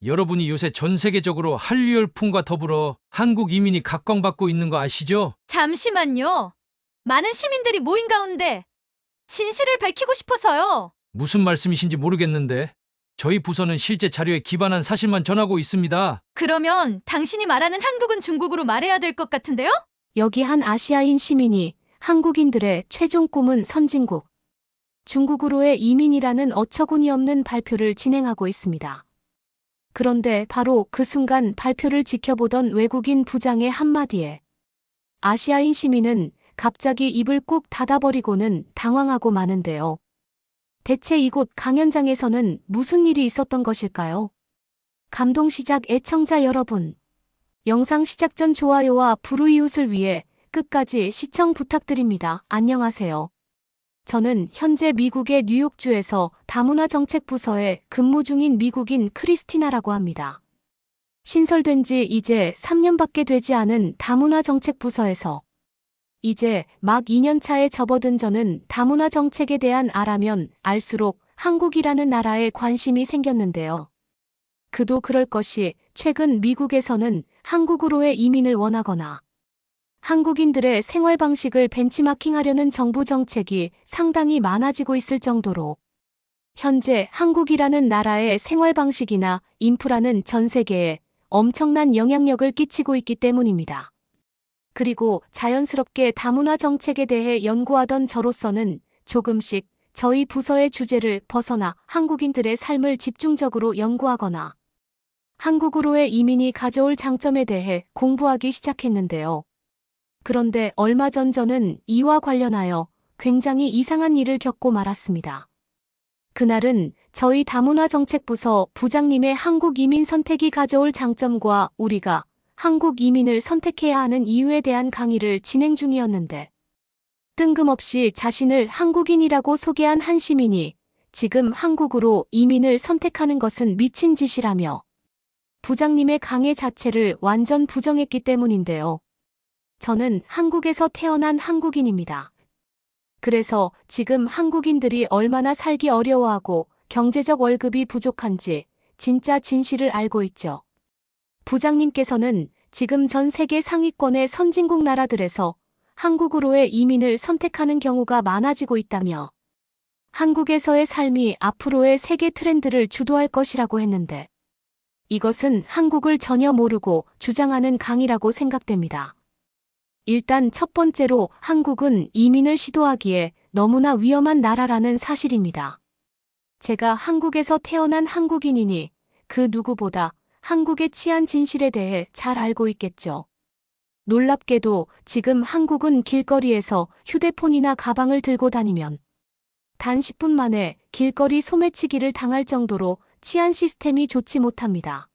여러분이 요새 전 세계적으로 한류 열풍과 더불어 한국 이민이 각광받고 있는 거 아시죠? 잠시만요. 많은 시민들이 모인 가운데 진실을 밝히고 싶어서요. 무슨 말씀이신지 모르겠는데 저희 부서는 실제 자료에 기반한 사실만 전하고 있습니다. 그러면 당신이 말하는 한국은 중국으로 말해야 될 것 같은데요? 여기 한 아시아인 시민이 한국인들의 최종 꿈은 선진국, 중국으로의 이민이라는 어처구니없는 발표를 진행하고 있습니다. 그런데 바로 그 순간 발표를 지켜보던 외국인 부장의 한마디에 아시아인 시민은 갑자기 입을 꾹 닫아버리고는 당황하고 마는데요. 대체 이곳 강연장에서는 무슨 일이 있었던 것일까요? 감동시작 애청자 여러분, 영상 시작 전 좋아요와 불우이웃을 위해 끝까지 시청 부탁드립니다. 안녕하세요. 저는 현재 미국의 뉴욕주에서 다문화정책 부서에 근무 중인 미국인 크리스티나라고 합니다. 신설된 지 이제 3년밖에 되지 않은 다문화정책 부서에서 이제 막 2년 차에 접어든 저는 다문화정책에 대한 알아면 알수록 한국이라는 나라에 관심이 생겼는데요. 그도 그럴 것이 최근 미국에서는 한국으로의 이민을 원하거나 한국인들의 생활 방식을 벤치마킹하려는 정부 정책이 상당히 많아지고 있을 정도로 현재 한국이라는 나라의 생활 방식이나 인프라는 전 세계에 엄청난 영향력을 끼치고 있기 때문입니다. 그리고 자연스럽게 다문화 정책에 대해 연구하던 저로서는 조금씩 저희 부서의 주제를 벗어나 한국인들의 삶을 집중적으로 연구하거나 한국으로의 이민이 가져올 장점에 대해 공부하기 시작했는데요. 그런데 얼마 전 저는 이와 관련하여 굉장히 이상한 일을 겪고 말았습니다. 그날은 저희 다문화정책부서 부장님의 한국 이민 선택이 가져올 장점과 우리가 한국 이민을 선택해야 하는 이유에 대한 강의를 진행 중이었는데 뜬금없이 자신을 한국인이라고 소개한 한 시민이 지금 한국으로 이민을 선택하는 것은 미친 짓이라며 부장님의 강의 자체를 완전 부정했기 때문인데요. 저는 한국에서 태어난 한국인입니다. 그래서 지금 한국인들이 얼마나 살기 어려워하고 경제적 월급이 부족한지 진짜 진실을 알고 있죠. 부장님께서는 지금 전 세계 상위권의 선진국 나라들에서 한국으로의 이민을 선택하는 경우가 많아지고 있다며 한국에서의 삶이 앞으로의 세계 트렌드를 주도할 것이라고 했는데 이것은 한국을 전혀 모르고 주장하는 강의라고 생각됩니다. 일단 첫 번째로 한국은 이민을 시도하기에 너무나 위험한 나라라는 사실입니다. 제가 한국에서 태어난 한국인이니 그 누구보다 한국의 치안 진실에 대해 잘 알고 있겠죠. 놀랍게도 지금 한국은 길거리에서 휴대폰이나 가방을 들고 다니면 단 10분 만에 길거리 소매치기를 당할 정도로 치안 시스템이 좋지 못합니다.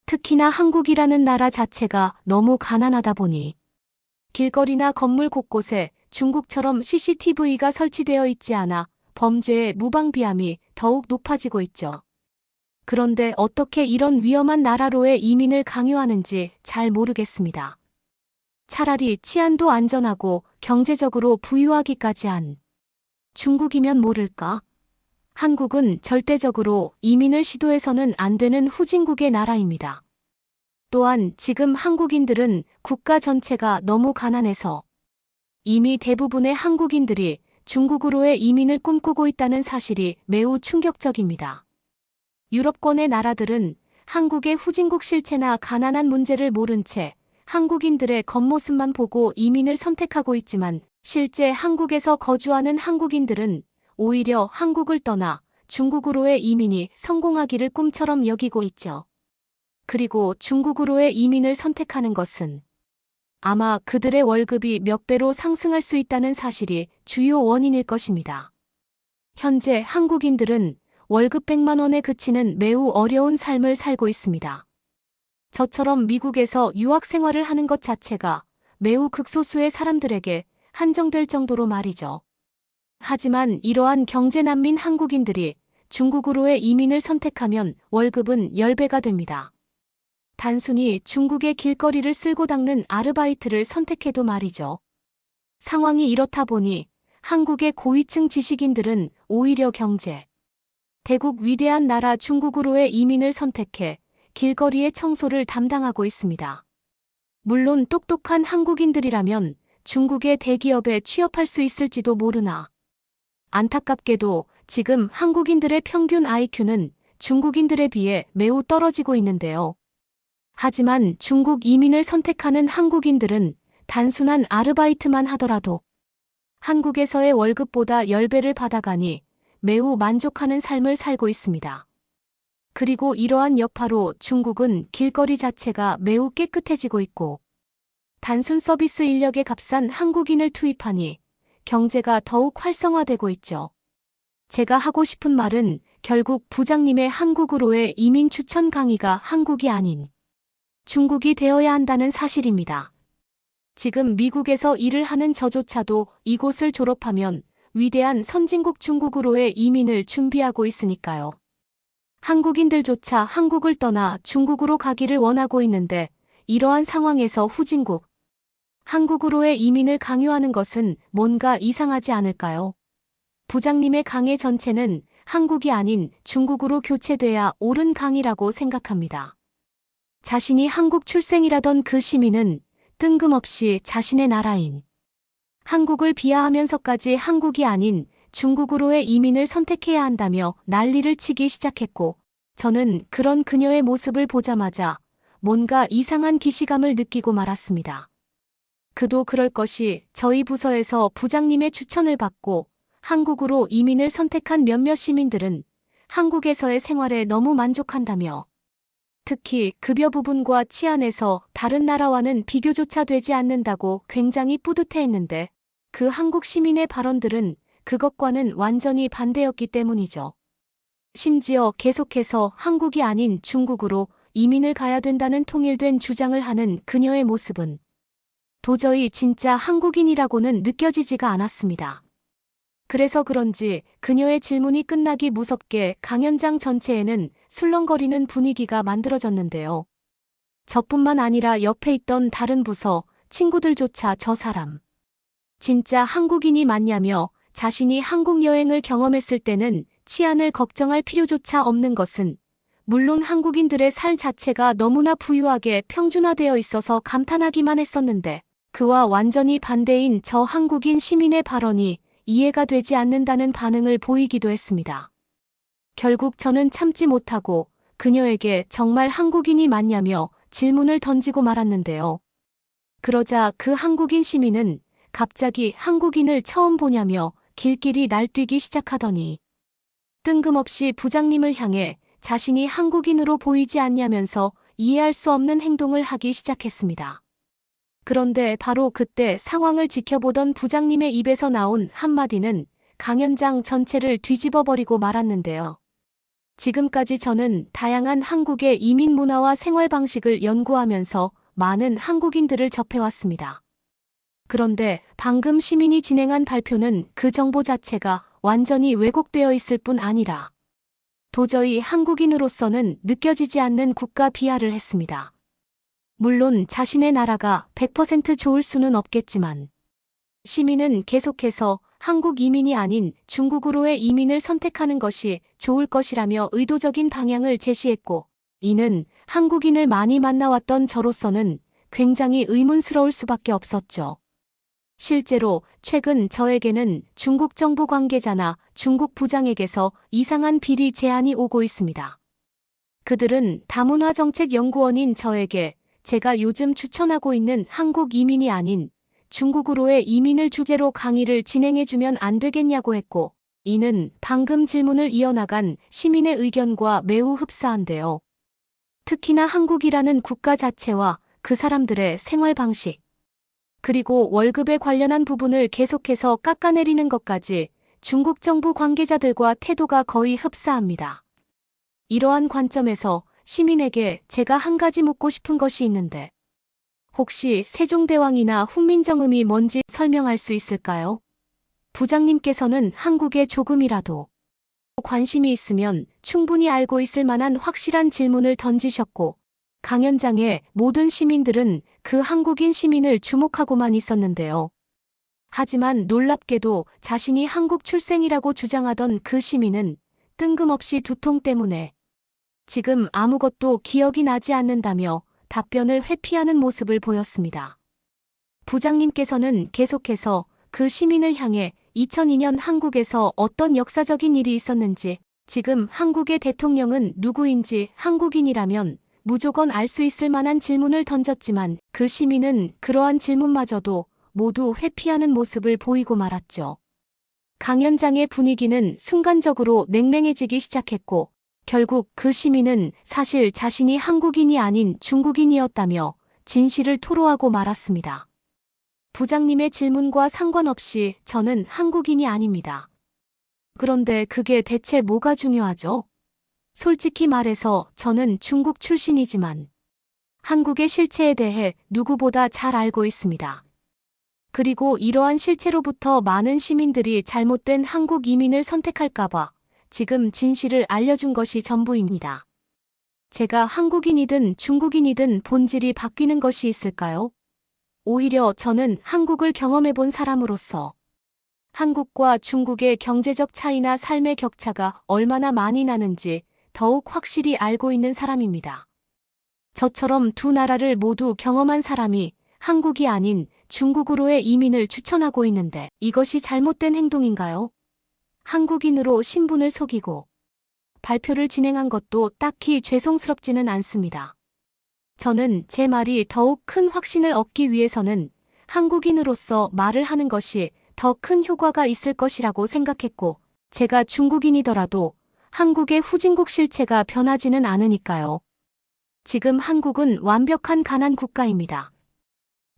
특히나 한국이라는 나라 자체가 너무 가난하다 보니 길거리나 건물 곳곳에 중국처럼 CCTV가 설치되어 있지 않아 범죄의 무방비함이 더욱 높아지고 있죠. 그런데 어떻게 이런 위험한 나라로의 이민을 강요하는지 잘 모르겠습니다. 차라리 치안도 안전하고 경제적으로 부유하기까지 한 중국이면 모를까? 한국은 절대적으로 이민을 시도해서는 안 되는 후진국의 나라입니다. 또한 지금 한국인들은 국가 전체가 너무 가난해서 이미 대부분의 한국인들이 중국으로의 이민을 꿈꾸고 있다는 사실이 매우 충격적입니다. 유럽권의 나라들은 한국의 후진국 실체나 가난한 문제를 모른 채 한국인들의 겉모습만 보고 이민을 선택하고 있지만 실제 한국에서 거주하는 한국인들은 오히려 한국을 떠나 중국으로의 이민이 성공하기를 꿈처럼 여기고 있죠. 그리고 중국으로의 이민을 선택하는 것은 아마 그들의 월급이 몇 배로 상승할 수 있다는 사실이 주요 원인일 것입니다. 현재 한국인들은 월급 100만 원에 그치는 매우 어려운 삶을 살고 있습니다. 저처럼 미국에서 유학 생활을 하는 것 자체가 매우 극소수의 사람들에게 한정될 정도로 말이죠. 하지만 이러한 경제난민 한국인들이 중국으로의 이민을 선택하면 월급은 10배가 됩니다. 단순히 중국의 길거리를 쓸고 닦는 아르바이트를 선택해도 말이죠. 상황이 이렇다 보니 한국의 고위층 지식인들은 오히려 경제, 대국 위대한 나라 중국으로의 이민을 선택해 길거리의 청소를 담당하고 있습니다. 물론 똑똑한 한국인들이라면 중국의 대기업에 취업할 수 있을지도 모르나. 안타깝게도 지금 한국인들의 평균 IQ는 중국인들에 비해 매우 떨어지고 있는데요. 하지만 중국 이민을 선택하는 한국인들은 단순한 아르바이트만 하더라도 한국에서의 월급보다 10배를 받아가니 매우 만족하는 삶을 살고 있습니다. 그리고 이러한 여파로 중국은 길거리 자체가 매우 깨끗해지고 있고 단순 서비스 인력에 값싼 한국인을 투입하니 경제가 더욱 활성화되고 있죠. 제가 하고 싶은 말은 결국 부장님의 한국으로의 이민 추천 강의가 한국이 아닌 중국이 되어야 한다는 사실입니다. 지금 미국에서 일을 하는 저조차도 이곳을 졸업하면 위대한 선진국 중국으로의 이민을 준비하고 있으니까요. 한국인들조차 한국을 떠나 중국으로 가기를 원하고 있는데 이러한 상황에서 후진국, 한국으로의 이민을 강요하는 것은 뭔가 이상하지 않을까요? 부장님의 강의 전체는 한국이 아닌 중국으로 교체돼야 옳은 강의라고 생각합니다. 자신이 한국 출생이라던 그 시민은 뜬금없이 자신의 나라인 한국을 비하하면서까지 한국이 아닌 중국으로의 이민을 선택해야 한다며 난리를 치기 시작했고, 저는 그런 그녀의 모습을 보자마자 뭔가 이상한 기시감을 느끼고 말았습니다. 그도 그럴 것이 저희 부서에서 부장님의 추천을 받고 한국으로 이민을 선택한 몇몇 시민들은 한국에서의 생활에 너무 만족한다며, 특히 급여 부분과 치안에서 다른 나라와는 비교조차 되지 않는다고 굉장히 뿌듯해했는데 그 한국 시민의 발언들은 그것과는 완전히 반대였기 때문이죠. 심지어 계속해서 한국이 아닌 중국으로 이민을 가야 된다는 통일된 주장을 하는 그녀의 모습은 도저히 진짜 한국인이라고는 느껴지지가 않았습니다. 그래서 그런지 그녀의 질문이 끝나기 무섭게 강연장 전체에는 술렁거리는 분위기가 만들어졌는데요. 저뿐만 아니라 옆에 있던 다른 부서 친구들조차 저 사람 진짜 한국인이 맞냐며 자신이 한국 여행을 경험했을 때는 치안을 걱정할 필요조차 없는 것은 물론 한국인들의 삶 자체가 너무나 부유하게 평준화되어 있어서 감탄하기만 했었는데 그와 완전히 반대인 저 한국인 시민의 발언이 이해가 되지 않는다는 반응을 보이기도 했습니다. 결국 저는 참지 못하고 그녀에게 정말 한국인이 맞냐며 질문을 던지고 말았는데요. 그러자 그 한국인 시민은 갑자기 한국인을 처음 보냐며 길길이 날뛰기 시작하더니 뜬금없이 부장님을 향해 자신이 한국인으로 보이지 않냐면서 이해할 수 없는 행동을 하기 시작했습니다. 그런데 바로 그때 상황을 지켜보던 부장님의 입에서 나온 한마디는 강연장 전체를 뒤집어버리고 말았는데요. 지금까지 저는 다양한 한국의 이민 문화와 생활 방식을 연구하면서 많은 한국인들을 접해왔습니다. 그런데 방금 시민이 진행한 발표는 그 정보 자체가 완전히 왜곡되어 있을 뿐 아니라 도저히 한국인으로서는 느껴지지 않는 국가 비하를 했습니다. 물론 자신의 나라가 100% 좋을 수는 없겠지만 시민은 계속해서 한국 이민이 아닌 중국으로의 이민을 선택하는 것이 좋을 것이라며 의도적인 방향을 제시했고 이는 한국인을 많이 만나왔던 저로서는 굉장히 의문스러울 수밖에 없었죠. 실제로 최근 저에게는 중국 정부 관계자나 중국 부장에게서 이상한 비리 제안이 오고 있습니다. 그들은 다문화정책연구원인 저에게 제가 요즘 추천하고 있는 한국 이민이 아닌 중국으로의 이민을 주제로 강의를 진행해주면 안 되겠냐고 했고 이는 방금 질문을 이어나간 시민의 의견과 매우 흡사한데요. 특히나 한국이라는 국가 자체와 그 사람들의 생활 방식 그리고 월급에 관련한 부분을 계속해서 깎아내리는 것까지 중국 정부 관계자들과 태도가 거의 흡사합니다. 이러한 관점에서 시민에게 제가 한 가지 묻고 싶은 것이 있는데 혹시 세종대왕이나 훈민정음이 뭔지 설명할 수 있을까요? 부장님께서는 한국에 조금이라도 관심이 있으면 충분히 알고 있을 만한 확실한 질문을 던지셨고 강연장에 모든 시민들은 그 한국인 시민을 주목하고만 있었는데요. 하지만 놀랍게도 자신이 한국 출생이라고 주장하던 그 시민은 뜬금없이 두통 때문에 지금 아무것도 기억이 나지 않는다며 답변을 회피하는 모습을 보였습니다. 부장님께서는 계속해서 그 시민을 향해 2002년 한국에서 어떤 역사적인 일이 있었는지, 지금 한국의 대통령은 누구인지 한국인이라면 무조건 알 수 있을 만한 질문을 던졌지만 그 시민은 그러한 질문마저도 모두 회피하는 모습을 보이고 말았죠. 강연장의 분위기는 순간적으로 냉랭해지기 시작했고 결국 그 시민은 사실 자신이 한국인이 아닌 중국인이었다며 진실을 토로하고 말았습니다. 부장님의 질문과 상관없이 저는 한국인이 아닙니다. 그런데 그게 대체 뭐가 중요하죠? 솔직히 말해서 저는 중국 출신이지만 한국의 실체에 대해 누구보다 잘 알고 있습니다. 그리고 이러한 실체로부터 많은 시민들이 잘못된 한국 이민을 선택할까봐 지금 진실을 알려준 것이 전부입니다. 제가 한국인이든 중국인이든 본질이 바뀌는 것이 있을까요? 오히려 저는 한국을 경험해본 사람으로서 한국과 중국의 경제적 차이나 삶의 격차가 얼마나 많이 나는지 더욱 확실히 알고 있는 사람입니다. 저처럼 두 나라를 모두 경험한 사람이 한국이 아닌 중국으로의 이민을 추천하고 있는데 이것이 잘못된 행동인가요? 한국인으로 신분을 속이고 발표를 진행한 것도 딱히 죄송스럽지는 않습니다. 저는 제 말이 더욱 큰 확신을 얻기 위해서는 한국인으로서 말을 하는 것이 더 큰 효과가 있을 것이라고 생각했고, 제가 중국인이더라도 한국의 후진국 실체가 변하지는 않으니까요. 지금 한국은 완벽한 가난 국가입니다.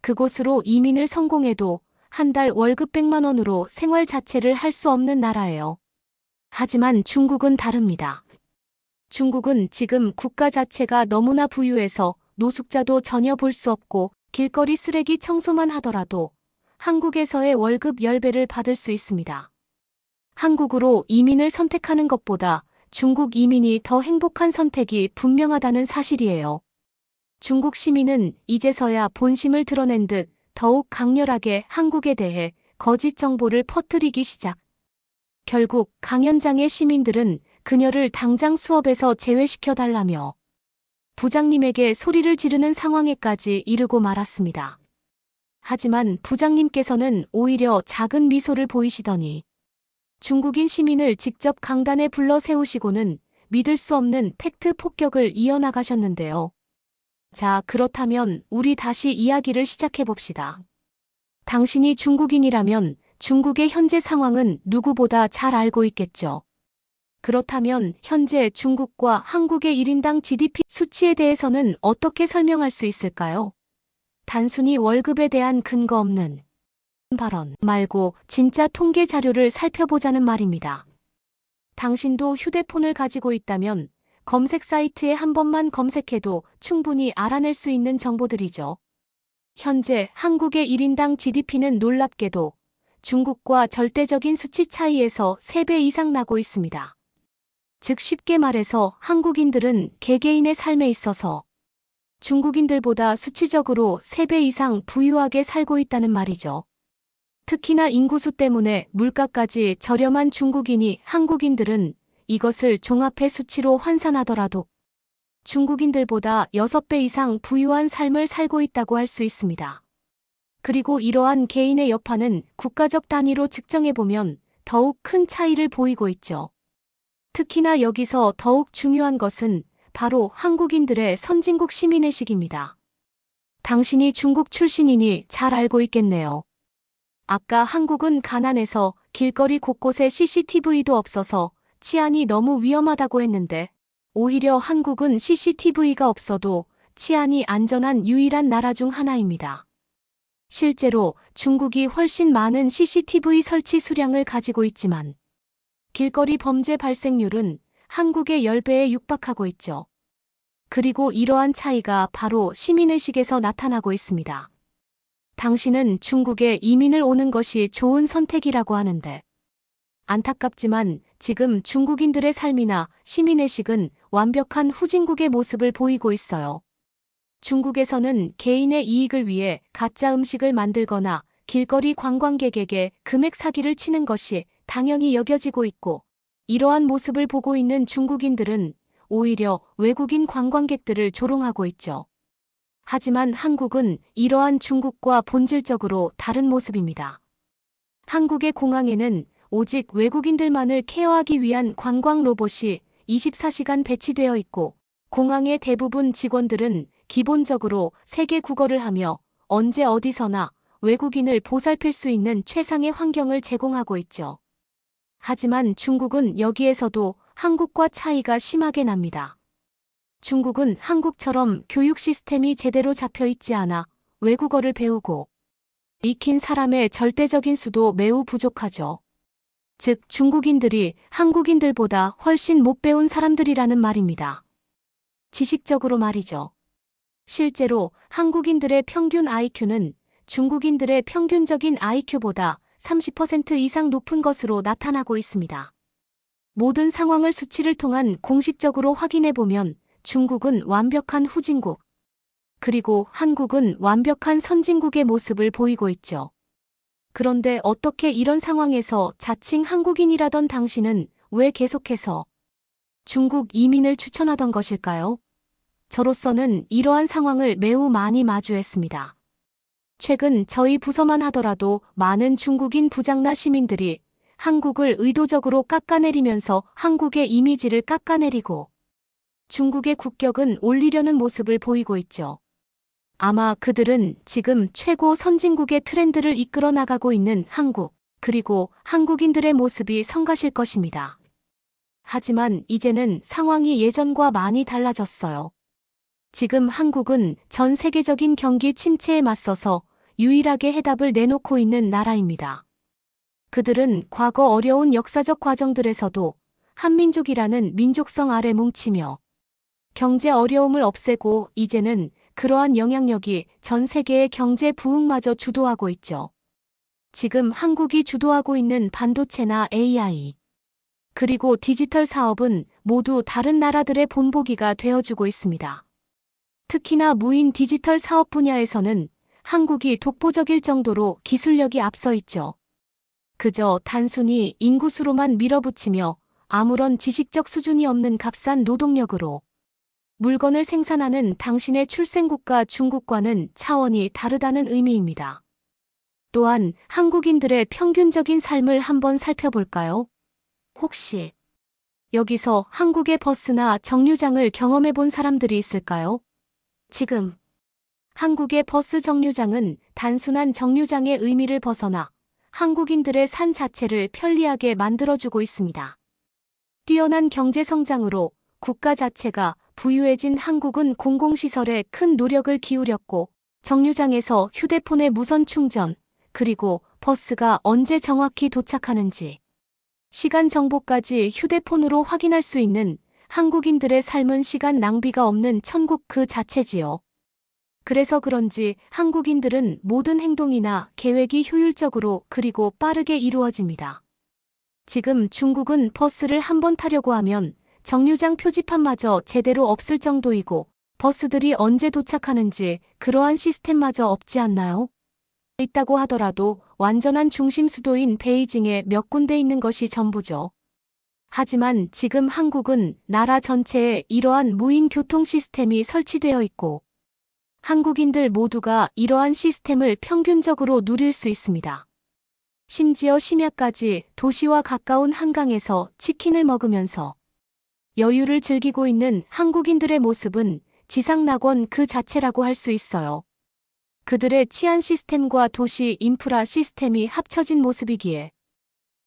그곳으로 이민을 성공해도 한 달 월급 100만 원으로 생활 자체를 할 수 없는 나라예요. 하지만 중국은 다릅니다. 중국은 지금 국가 자체가 너무나 부유해서 노숙자도 전혀 볼 수 없고 길거리 쓰레기 청소만 하더라도 한국에서의 월급 10배를 받을 수 있습니다. 한국으로 이민을 선택하는 것보다 중국 이민이 더 행복한 선택이 분명하다는 사실이에요. 중국 시민은 이제서야 본심을 드러낸 듯 더욱 강렬하게 한국에 대해 거짓 정보를 퍼뜨리기 시작. 결국 강연장의 시민들은 그녀를 당장 수업에서 제외시켜달라며 부장님에게 소리를 지르는 상황에까지 이르고 말았습니다. 하지만 부장님께서는 오히려 작은 미소를 보이시더니 중국인 시민을 직접 강단에 불러 세우시고는 믿을 수 없는 팩트 폭격을 이어나가셨는데요. 자, 그렇다면 우리 다시 이야기를 시작해봅시다. 당신이 중국인이라면 중국의 현재 상황은 누구보다 잘 알고 있겠죠. 그렇다면 현재 중국과 한국의 1인당 GDP 수치에 대해서는 어떻게 설명할 수 있을까요? 단순히 월급에 대한 근거 없는 발언 말고 진짜 통계 자료를 살펴보자는 말입니다. 당신도 휴대폰을 가지고 있다면 검색 사이트에 한 번만 검색해도 충분히 알아낼 수 있는 정보들이죠. 현재 한국의 1인당 GDP는 놀랍게도 중국과 절대적인 수치 차이에서 3배 이상 나고 있습니다. 즉 쉽게 말해서 한국인들은 개개인의 삶에 있어서 중국인들보다 수치적으로 3배 이상 부유하게 살고 있다는 말이죠. 특히나 인구수 때문에 물가까지 저렴한 중국인이 한국인들은 이것을 종합해 수치로 환산하더라도 중국인들보다 6배 이상 부유한 삶을 살고 있다고 할 수 있습니다. 그리고 이러한 개인의 여파는 국가적 단위로 측정해보면 더욱 큰 차이를 보이고 있죠. 특히나 여기서 더욱 중요한 것은 바로 한국인들의 선진국 시민의식입니다. 당신이 중국 출신이니 잘 알고 있겠네요. 아까 한국은 가난해서 길거리 곳곳에 CCTV도 없어서 치안이 너무 위험하다고 했는데 오히려 한국은 CCTV가 없어도 치안이 안전한 유일한 나라 중 하나입니다. 실제로 중국이 훨씬 많은 CCTV 설치 수량을 가지고 있지만 길거리 범죄 발생률은 한국의 10배에 육박하고 있죠. 그리고 이러한 차이가 바로 시민의식에서 나타나고 있습니다. 당신은 중국에 이민을 오는 것이 좋은 선택이라고 하는데 안타깝지만 지금 중국인들의 삶이나 시민의식은 완벽한 후진국의 모습을 보이고 있어요. 중국에서는 개인의 이익을 위해 가짜 음식을 만들거나 길거리 관광객에게 금액 사기를 치는 것이 당연히 여겨지고 있고 이러한 모습을 보고 있는 중국인들은 오히려 외국인 관광객들을 조롱하고 있죠. 하지만 한국은 이러한 중국과 본질적으로 다른 모습입니다. 한국의 공항에는 오직 외국인들만을 케어하기 위한 관광 로봇이 24시간 배치되어 있고, 공항의 대부분 직원들은 기본적으로 세계 국어를 하며 언제 어디서나 외국인을 보살필 수 있는 최상의 환경을 제공하고 있죠. 하지만 중국은 여기에서도 한국과 차이가 심하게 납니다. 중국은 한국처럼 교육 시스템이 제대로 잡혀 있지 않아 외국어를 배우고 익힌 사람의 절대적인 수도 매우 부족하죠. 즉, 중국인들이 한국인들보다 훨씬 못 배운 사람들이라는 말입니다. 지식적으로 말이죠. 실제로 한국인들의 평균 IQ는 중국인들의 평균적인 IQ보다 30% 이상 높은 것으로 나타나고 있습니다. 모든 상황을 수치를 통한 공식적으로 확인해보면 중국은 완벽한 후진국, 그리고 한국은 완벽한 선진국의 모습을 보이고 있죠. 그런데 어떻게 이런 상황에서 자칭 한국인이라던 당신은 왜 계속해서 중국 이민을 추천하던 것일까요? 저로서는 이러한 상황을 매우 많이 마주했습니다. 최근 저희 부서만 하더라도 많은 중국인 부장나 시민들이 한국을 의도적으로 깎아내리면서 한국의 이미지를 깎아내리고 중국의 국격은 올리려는 모습을 보이고 있죠. 아마 그들은 지금 최고 선진국의 트렌드를 이끌어 나가고 있는 한국, 그리고 한국인들의 모습이 성가실 것입니다. 하지만 이제는 상황이 예전과 많이 달라졌어요. 지금 한국은 전 세계적인 경기 침체에 맞서서 유일하게 해답을 내놓고 있는 나라입니다. 그들은 과거 어려운 역사적 과정들에서도 한민족이라는 민족성 아래 뭉치며 경제 어려움을 없애고 이제는 그러한 영향력이 전 세계의 경제 부흥마저 주도하고 있죠. 지금 한국이 주도하고 있는 반도체나 AI, 그리고 디지털 사업은 모두 다른 나라들의 본보기가 되어주고 있습니다. 특히나 무인 디지털 사업 분야에서는 한국이 독보적일 정도로 기술력이 앞서 있죠. 그저 단순히 인구수로만 밀어붙이며 아무런 지식적 수준이 없는 값싼 노동력으로 물건을 생산하는 당신의 출생국가 중국과는 차원이 다르다는 의미입니다. 또한 한국인들의 평균적인 삶을 한번 살펴볼까요? 혹시 여기서 한국의 버스나 정류장을 경험해 본 사람들이 있을까요? 지금 한국의 버스 정류장은 단순한 정류장의 의미를 벗어나 한국인들의 삶 자체를 편리하게 만들어주고 있습니다. 뛰어난 경제 성장으로 국가 자체가 부유해진 한국은 공공시설에 큰 노력을 기울였고, 정류장에서 휴대폰의 무선 충전, 그리고 버스가 언제 정확히 도착하는지 시간 정보까지 휴대폰으로 확인할 수 있는 한국인들의 삶은 시간 낭비가 없는 천국 그 자체지요. 그래서 그런지 한국인들은 모든 행동이나 계획이 효율적으로 그리고 빠르게 이루어집니다. 지금 중국은 버스를 한번 타려고 하면 정류장 표지판마저 제대로 없을 정도이고, 버스들이 언제 도착하는지 그러한 시스템마저 없지 않나요? 있다고 하더라도 완전한 중심 수도인 베이징에 몇 군데 있는 것이 전부죠. 하지만 지금 한국은 나라 전체에 이러한 무인 교통 시스템이 설치되어 있고, 한국인들 모두가 이러한 시스템을 평균적으로 누릴 수 있습니다. 심지어 심야까지 도시와 가까운 한강에서 치킨을 먹으면서 여유를 즐기고 있는 한국인들의 모습은 지상낙원 그 자체라고 할 수 있어요. 그들의 치안 시스템과 도시 인프라 시스템이 합쳐진 모습이기에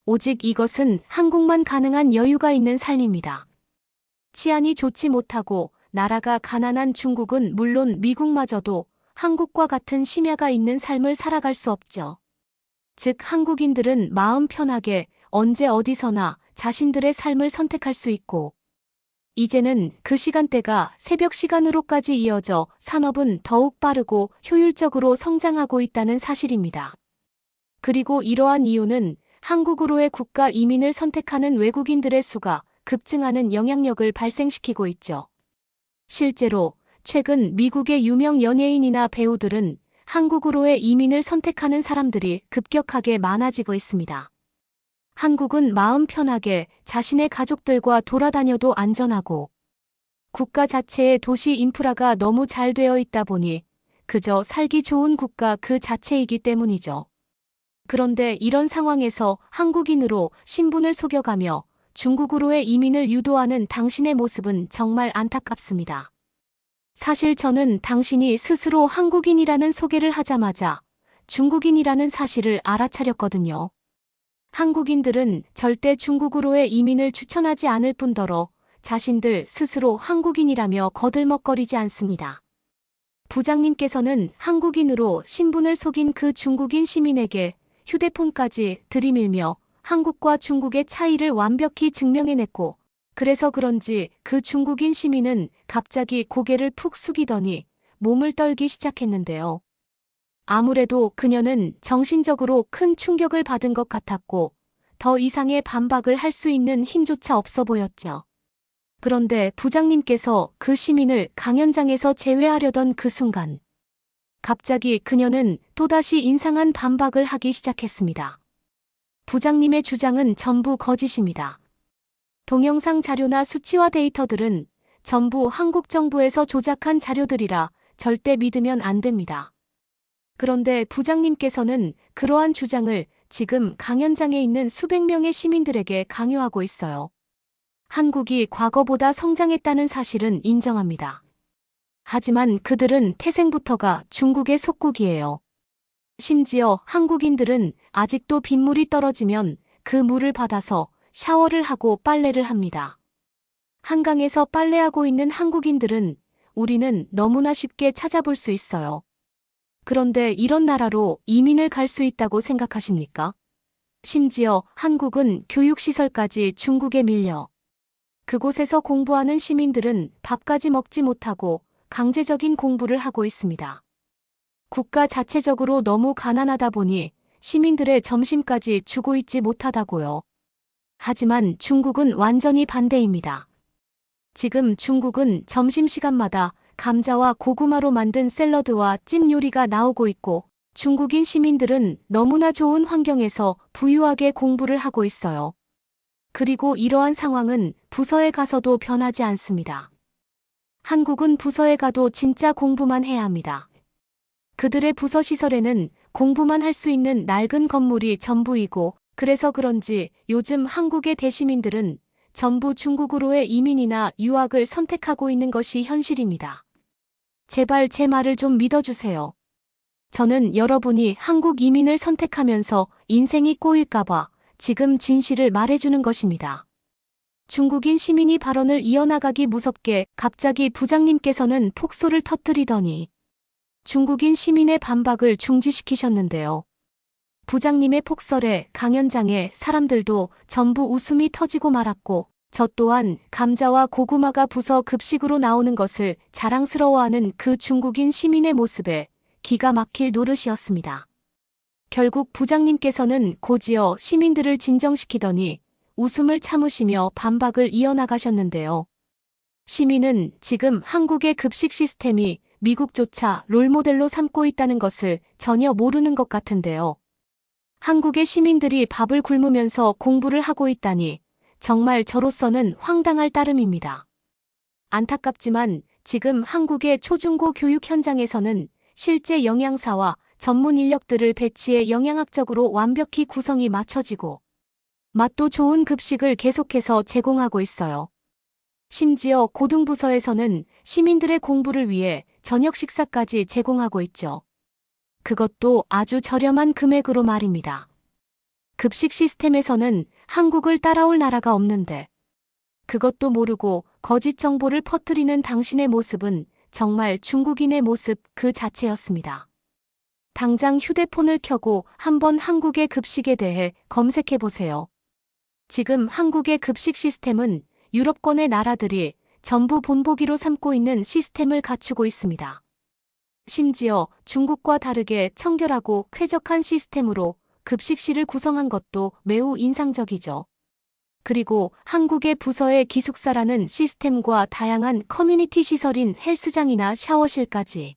오직 이것은 한국만 가능한 여유가 있는 삶입니다. 치안이 좋지 못하고 나라가 가난한 중국은 물론 미국마저도 한국과 같은 심야가 있는 삶을 살아갈 수 없죠. 즉 한국인들은 마음 편하게 언제 어디서나 자신들의 삶을 선택할 수 있고, 이제는 그 시간대가 새벽 시간으로까지 이어져 산업은 더욱 빠르고 효율적으로 성장하고 있다는 사실입니다. 그리고 이러한 이유는 한국으로의 국가 이민을 선택하는 외국인들의 수가 급증하는 영향력을 발생시키고 있죠. 실제로 최근 미국의 유명 연예인이나 배우들은 한국으로의 이민을 선택하는 사람들이 급격하게 많아지고 있습니다. 한국은 마음 편하게 자신의 가족들과 돌아다녀도 안전하고 국가 자체의 도시 인프라가 너무 잘 되어 있다 보니 그저 살기 좋은 국가 그 자체이기 때문이죠. 그런데 이런 상황에서 한국인으로 신분을 속여가며 중국으로의 이민을 유도하는 당신의 모습은 정말 안타깝습니다. 사실 저는 당신이 스스로 한국인이라는 소개를 하자마자 중국인이라는 사실을 알아차렸거든요. 한국인들은 절대 중국으로의 이민을 추천하지 않을 뿐더러 자신들 스스로 한국인이라며 거들먹거리지 않습니다. 부장님께서는 한국인으로 신분을 속인 그 중국인 시민에게 휴대폰까지 들이밀며 한국과 중국의 차이를 완벽히 증명해냈고, 그래서 그런지 그 중국인 시민은 갑자기 고개를 푹 숙이더니 몸을 떨기 시작했는데요. 아무래도 그녀는 정신적으로 큰 충격을 받은 것 같았고, 더 이상의 반박을 할 수 있는 힘조차 없어 보였죠. 그런데 부장님께서 그 시민을 강연장에서 제외하려던 그 순간, 갑자기 그녀는 또다시 인상한 반박을 하기 시작했습니다. 부장님의 주장은 전부 거짓입니다. 동영상 자료나 수치와 데이터들은 전부 한국 정부에서 조작한 자료들이라 절대 믿으면 안 됩니다. 그런데 부장님께서는 그러한 주장을 지금 강연장에 있는 수백 명의 시민들에게 강요하고 있어요. 한국이 과거보다 성장했다는 사실은 인정합니다. 하지만 그들은 태생부터가 중국의 속국이에요. 심지어 한국인들은 아직도 빗물이 떨어지면 그 물을 받아서 샤워를 하고 빨래를 합니다. 한강에서 빨래하고 있는 한국인들은 우리는 너무나 쉽게 찾아볼 수 있어요. 그런데 이런 나라로 이민을 갈 수 있다고 생각하십니까? 심지어 한국은 교육시설까지 중국에 밀려 그곳에서 공부하는 시민들은 밥까지 먹지 못하고 강제적인 공부를 하고 있습니다. 국가 자체적으로 너무 가난하다 보니 시민들의 점심까지 주고 있지 못하다고요. 하지만 중국은 완전히 반대입니다. 지금 중국은 점심시간마다 감자와 고구마로 만든 샐러드와 찜 요리가 나오고 있고, 중국인 시민들은 너무나 좋은 환경에서 부유하게 공부를 하고 있어요. 그리고 이러한 상황은 부서에 가서도 변하지 않습니다. 한국은 부서에 가도 진짜 공부만 해야 합니다. 그들의 부서 시설에는 공부만 할 수 있는 낡은 건물이 전부이고, 그래서 그런지 요즘 한국의 대시민들은 전부 중국으로의 이민이나 유학을 선택하고 있는 것이 현실입니다. 제발 제 말을 좀 믿어주세요. 저는 여러분이 한국 이민을 선택하면서 인생이 꼬일까봐 지금 진실을 말해주는 것입니다. 중국인 시민이 발언을 이어나가기 무섭게 갑자기 부장님께서는 폭소를 터뜨리더니 중국인 시민의 반박을 중지시키셨는데요. 부장님의 폭설에 강연장의 사람들도 전부 웃음이 터지고 말았고, 저 또한 감자와 고구마가 부서 급식으로 나오는 것을 자랑스러워하는 그 중국인 시민의 모습에 기가 막힐 노릇이었습니다. 결국 부장님께서는 곧이어 시민들을 진정시키더니 웃음을 참으시며 반박을 이어나가셨는데요. 시민은 지금 한국의 급식 시스템이 미국조차 롤모델로 삼고 있다는 것을 전혀 모르는 것 같은데요. 한국의 시민들이 밥을 굶으면서 공부를 하고 있다니 정말 저로서는 황당할 따름입니다. 안타깝지만 지금 한국의 초중고 교육 현장에서는 실제 영양사와 전문 인력들을 배치해 영양학적으로 완벽히 구성이 맞춰지고 맛도 좋은 급식을 계속해서 제공하고 있어요. 심지어 고등부서에서는 시민들의 공부를 위해 저녁 식사까지 제공하고 있죠. 그것도 아주 저렴한 금액으로 말입니다. 급식 시스템에서는 한국을 따라올 나라가 없는데 그것도 모르고 거짓 정보를 퍼뜨리는 당신의 모습은 정말 중국인의 모습 그 자체였습니다. 당장 휴대폰을 켜고 한번 한국의 급식에 대해 검색해 보세요. 지금 한국의 급식 시스템은 유럽권의 나라들이 전부 본보기로 삼고 있는 시스템을 갖추고 있습니다. 심지어 중국과 다르게 청결하고 쾌적한 시스템으로 급식실을 구성한 것도 매우 인상적이죠. 그리고 한국의 부서의 기숙사라는 시스템과 다양한 커뮤니티 시설인 헬스장이나 샤워실까지.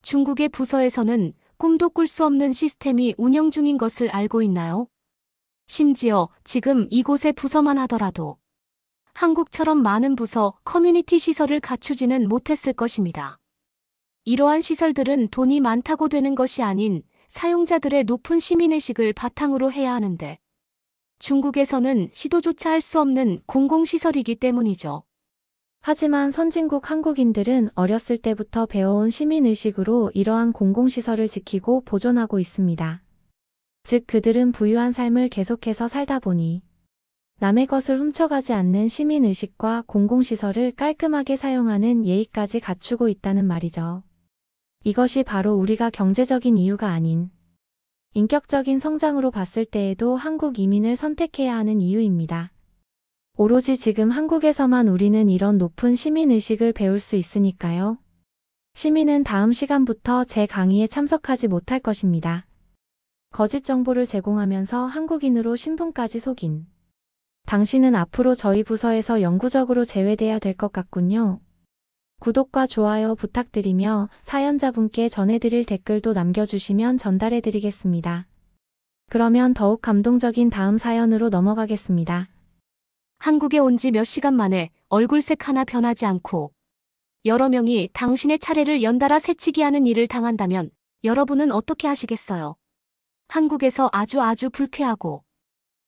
중국의 부서에서는 꿈도 꿀 수 없는 시스템이 운영 중인 것을 알고 있나요? 심지어 지금 이곳의 부서만 하더라도 한국처럼 많은 부서, 커뮤니티 시설을 갖추지는 못했을 것입니다. 이러한 시설들은 돈이 많다고 되는 것이 아닌 사용자들의 높은 시민의식을 바탕으로 해야 하는데 중국에서는 시도조차 할 수 없는 공공시설이기 때문이죠. 하지만 선진국 한국인들은 어렸을 때부터 배워온 시민의식으로 이러한 공공시설을 지키고 보존하고 있습니다. 즉 그들은 부유한 삶을 계속해서 살다 보니 남의 것을 훔쳐가지 않는 시민의식과 공공시설을 깔끔하게 사용하는 예의까지 갖추고 있다는 말이죠. 이것이 바로 우리가 경제적인 이유가 아닌 인격적인 성장으로 봤을 때에도 한국 이민을 선택해야 하는 이유입니다. 오로지 지금 한국에서만 우리는 이런 높은 시민의식을 배울 수 있으니까요. 시민은 다음 시간부터 제 강의에 참석하지 못할 것입니다. 거짓 정보를 제공하면서 한국인으로 신분까지 속인 당신은 앞으로 저희 부서에서 영구적으로 제외돼야 될 것 같군요. 구독과 좋아요 부탁드리며 사연자분께 전해드릴 댓글도 남겨주시면 전달해드리겠습니다. 그러면 더욱 감동적인 다음 사연으로 넘어가겠습니다. 한국에 온 지 몇 시간 만에 얼굴색 하나 변하지 않고 여러 명이 당신의 차례를 연달아 새치기 하는 일을 당한다면 여러분은 어떻게 하시겠어요? 한국에서 아주 불쾌하고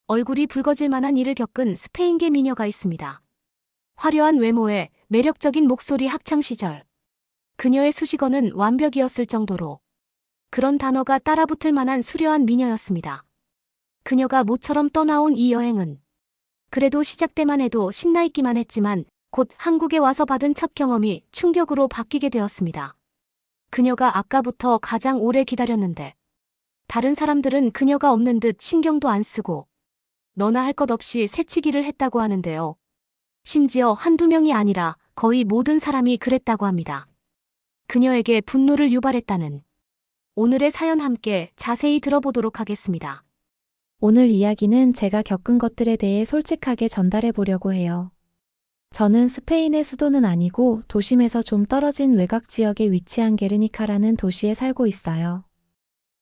얼굴이 붉어질 만한 일을 겪은 스페인계 미녀가 있습니다. 화려한 외모에 매력적인 목소리 학창시절. 그녀의 수식어는 완벽이었을 정도로 그런 단어가 따라붙을 만한 수려한 미녀였습니다. 그녀가 모처럼 떠나온 이 여행은 그래도 시작 때만 해도 신나 있기만 했지만 곧 한국에 와서 받은 첫 경험이 충격으로 바뀌게 되었습니다. 그녀가 아까부터 가장 오래 기다렸는데 다른 사람들은 그녀가 없는 듯 신경도 안 쓰고 너나 할 것 없이 새치기를 했다고 하는데요. 심지어 한두 명이 아니라 거의 모든 사람이 그랬다고 합니다. 그녀에게 분노를 유발했다는 오늘의 사연 함께 자세히 들어보도록 하겠습니다. 오늘 이야기는 제가 겪은 것들에 대해 솔직하게 전달해 보려고 해요. 저는 스페인의 수도는 아니고 도심에서 좀 떨어진 외곽 지역에 위치한 게르니카라는 도시에 살고 있어요.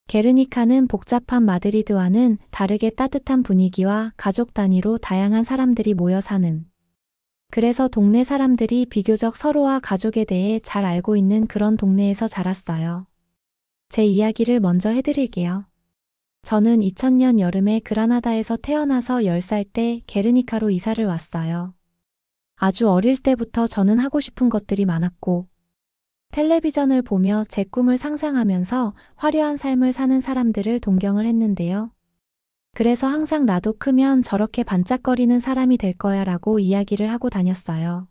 게르니카는 복잡한 마드리드와는 다르게 따뜻한 분위기와 가족 단위로 다양한 사람들이 모여 사는, 그래서 동네 사람들이 비교적 서로와 가족에 대해 잘 알고 있는 그런 동네에서 자랐어요. 제 이야기를 먼저 해드릴게요. 저는 2000년 여름에 그라나다에서 태어나서 10살 때 게르니카로 이사를 왔어요. 아주 어릴 때부터 저는 하고 싶은 것들이 많았고 텔레비전을 보며 제 꿈을 상상하면서 화려한 삶을 사는 사람들을 동경을 했는데요. 그래서 항상 나도 크면 저렇게 반짝거리는 사람이 될 거야 라고 이야기를 하고 다녔어요.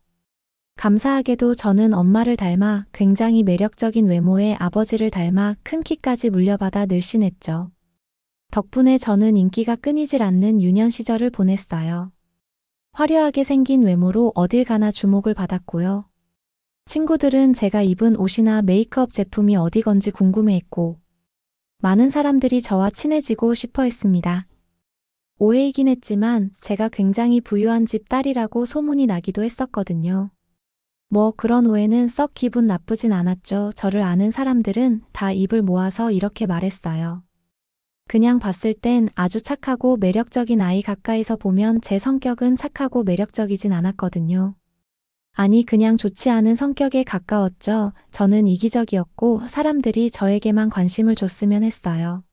감사하게도 저는 엄마를 닮아 굉장히 매력적인 외모의 아버지를 닮아 큰 키까지 물려받아 늘씬했죠. 덕분에 저는 인기가 끊이질 않는 유년 시절을 보냈어요. 화려하게 생긴 외모로 어딜 가나 주목을 받았고요. 친구들은 제가 입은 옷이나 메이크업 제품이 어디 건지 궁금해했고 많은 사람들이 저와 친해지고 싶어 했습니다. 오해이긴 했지만 제가 굉장히 부유한 집 딸이라고 소문이 나기도 했었거든요. 뭐 그런 오해는 썩 기분 나쁘진 않았죠. 저를 아는 사람들은 다 입을 모아서 이렇게 말했어요. 그냥 봤을 땐 아주 착하고 매력적인 아이, 가까이서 보면 제 성격은 착하고 매력적이진 않았거든요. 아니 그냥 좋지 않은 성격에 가까웠죠. 저는 이기적이었고 사람들이 저에게만 관심을 줬으면 했어요.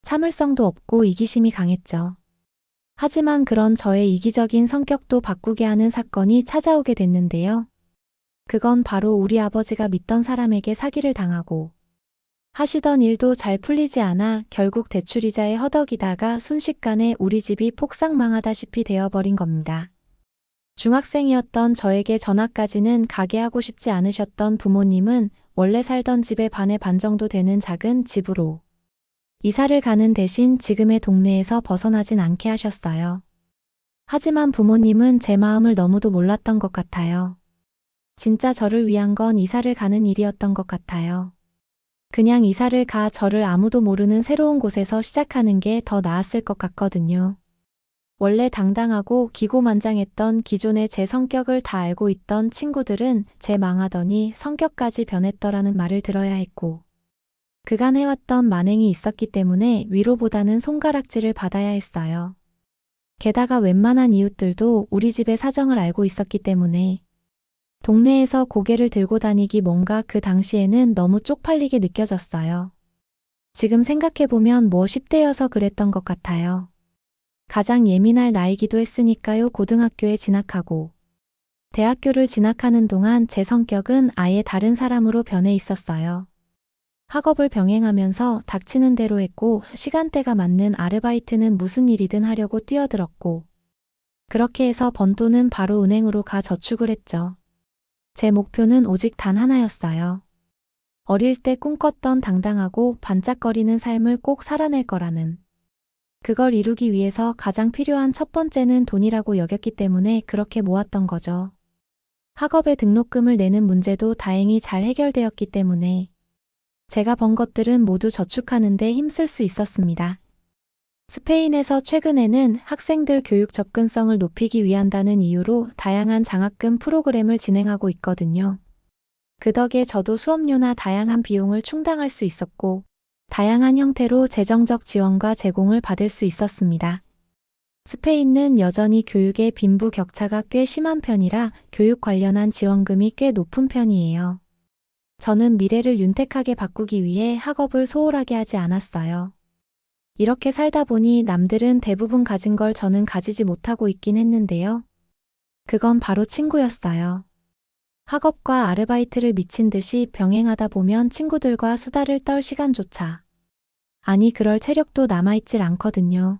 참을성도 없고 이기심이 강했죠. 하지만 그런 저의 이기적인 성격도 바꾸게 하는 사건이 찾아오게 됐는데요. 그건 바로 우리 아버지가 믿던 사람에게 사기를 당하고 하시던 일도 잘 풀리지 않아 결국 대출이자에 허덕이다가 순식간에 우리 집이 폭삭 망하다시피 되어버린 겁니다. 중학생이었던 저에게 전학까지는 가게 하고 싶지 않으셨던 부모님은 원래 살던 집의 반의 반 정도 되는 작은 집으로 이사를 가는 대신 지금의 동네에서 벗어나진 않게 하셨어요. 하지만 부모님은 제 마음을 너무도 몰랐던 것 같아요. 진짜 저를 위한 건 이사를 가는 일이었던 것 같아요. 그냥 이사를 가 저를 아무도 모르는 새로운 곳에서 시작하는 게 더 나았을 것 같거든요. 원래 당당하고 기고만장했던 기존의 제 성격을 다 알고 있던 친구들은 제 망하더니 성격까지 변했더라는 말을 들어야 했고 그간 해왔던 만행이 있었기 때문에 위로보다는 손가락질을 받아야 했어요. 게다가 웬만한 이웃들도 우리 집의 사정을 알고 있었기 때문에 동네에서 고개를 들고 다니기 뭔가 그 당시에는 너무 쪽팔리게 느껴졌어요. 지금 생각해보면 10대여서 그랬던 것 같아요. 가장 예민할 나이기도 했으니까요. 고등학교에 진학하고 대학교를 진학하는 동안 제 성격은 아예 다른 사람으로 변해 있었어요. 학업을 병행하면서 닥치는 대로 했고 시간대가 맞는 아르바이트는 무슨 일이든 하려고 뛰어들었고 그렇게 해서 번 돈은 바로 은행으로 가 저축을 했죠. 제 목표는 오직 단 하나였어요. 어릴 때 꿈꿨던 당당하고 반짝거리는 삶을 꼭 살아낼 거라는. 그걸 이루기 위해서 가장 필요한 첫 번째는 돈이라고 여겼기 때문에 그렇게 모았던 거죠. 학업에 등록금을 내는 문제도 다행히 잘 해결되었기 때문에 제가 번 것들은 모두 저축하는 데 힘쓸 수 있었습니다. 스페인에서 최근에는 학생들 교육 접근성을 높이기 위한다는 이유로 다양한 장학금 프로그램을 진행하고 있거든요. 그 덕에 저도 수업료나 다양한 비용을 충당할 수 있었고 다양한 형태로 재정적 지원과 제공을 받을 수 있었습니다. 스페인은 여전히 교육의 빈부격차가 꽤 심한 편이라 교육 관련한 지원금이 꽤 높은 편이에요. 저는 미래를 윤택하게 바꾸기 위해 학업을 소홀하게 하지 않았어요. 이렇게 살다 보니 남들은 대부분 가진 걸 저는 가지지 못하고 있긴 했는데요. 그건 바로 친구였어요. 학업과 아르바이트를 미친 듯이 병행하다 보면 친구들과 수다를 떨 시간조차 아니 그럴 체력도 남아있질 않거든요.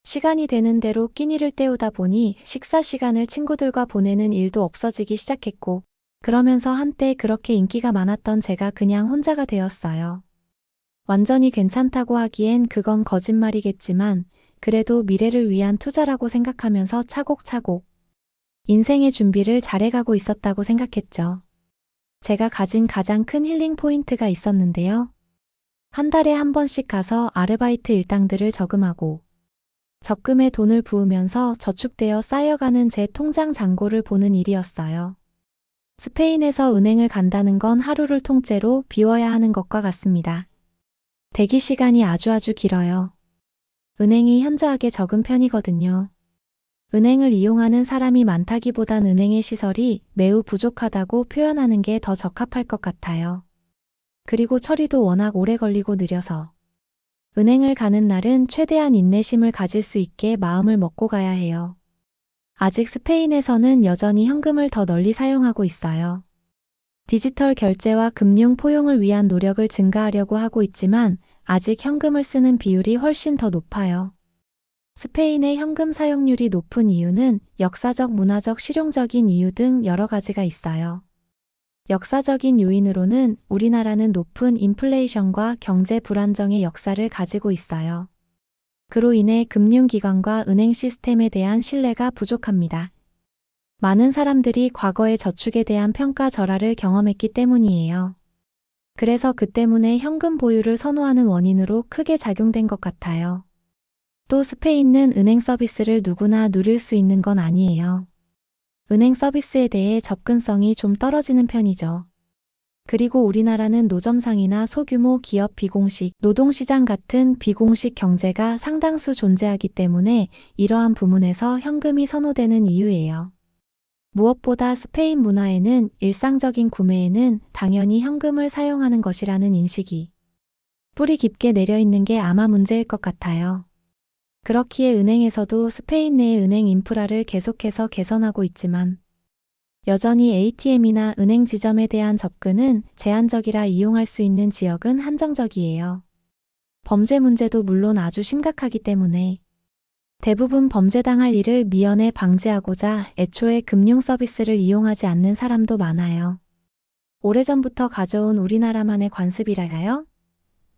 시간이 되는 대로 끼니를 때우다 보니 식사 시간을 친구들과 보내는 일도 없어지기 시작했고 그러면서 한때 그렇게 인기가 많았던 제가 그냥 혼자가 되었어요. 완전히 괜찮다고 하기엔 그건 거짓말이겠지만 그래도 미래를 위한 투자라고 생각하면서 차곡차곡 인생의 준비를 잘해가고 있었다고 생각했죠. 제가 가진 가장 큰 힐링 포인트가 있었는데요. 한 달에 한 번씩 가서 아르바이트 일당들을 저금하고 적금에 돈을 부으면서 저축되어 쌓여가는 제 통장 잔고를 보는 일이었어요. 스페인에서 은행을 간다는 건 하루를 통째로 비워야 하는 것과 같습니다. 대기 시간이 아주 길어요. 은행이 현저하게 적은 편이거든요. 은행을 이용하는 사람이 많다기보단 은행의 시설이 매우 부족하다고 표현하는 게 더 적합할 것 같아요. 그리고 처리도 워낙 오래 걸리고 느려서 은행을 가는 날은 최대한 인내심을 가질 수 있게 마음을 먹고 가야 해요. 아직 스페인에서는 여전히 현금을 더 널리 사용하고 있어요. 디지털 결제와 금융 포용을 위한 노력을 증가하려고 하고 있지만 아직 현금을 쓰는 비율이 훨씬 더 높아요. 스페인의 현금 사용률이 높은 이유는 역사적, 문화적, 실용적인 이유 등 여러 가지가 있어요. 역사적인 요인으로는 우리나라는 높은 인플레이션과 경제 불안정의 역사를 가지고 있어요. 그로 인해 금융기관과 은행 시스템에 대한 신뢰가 부족합니다. 많은 사람들이 과거의 저축에 대한 평가절하를 경험했기 때문이에요. 그래서 그 때문에 현금 보유를 선호하는 원인으로 크게 작용된 것 같아요. 또 스페인은 은행 서비스를 누구나 누릴 수 있는 건 아니에요. 은행 서비스에 대해 접근성이 좀 떨어지는 편이죠. 그리고 우리나라는 노점상이나 소규모 기업 비공식, 노동시장 같은 비공식 경제가 상당수 존재하기 때문에 이러한 부문에서 현금이 선호되는 이유예요. 무엇보다 스페인 문화에는 일상적인 구매에는 당연히 현금을 사용하는 것이라는 인식이 뿌리 깊게 내려있는 게 아마 문제일 것 같아요. 그렇기에 은행에서도 스페인 내의 은행 인프라를 계속해서 개선하고 있지만 여전히 ATM이나 은행 지점에 대한 접근은 제한적이라 이용할 수 있는 지역은 한정적이에요. 범죄 문제도 물론 아주 심각하기 때문에 대부분 범죄당할 일을 미연에 방지하고자 애초에 금융 서비스를 이용하지 않는 사람도 많아요. 오래전부터 가져온 우리나라만의 관습이랄까요?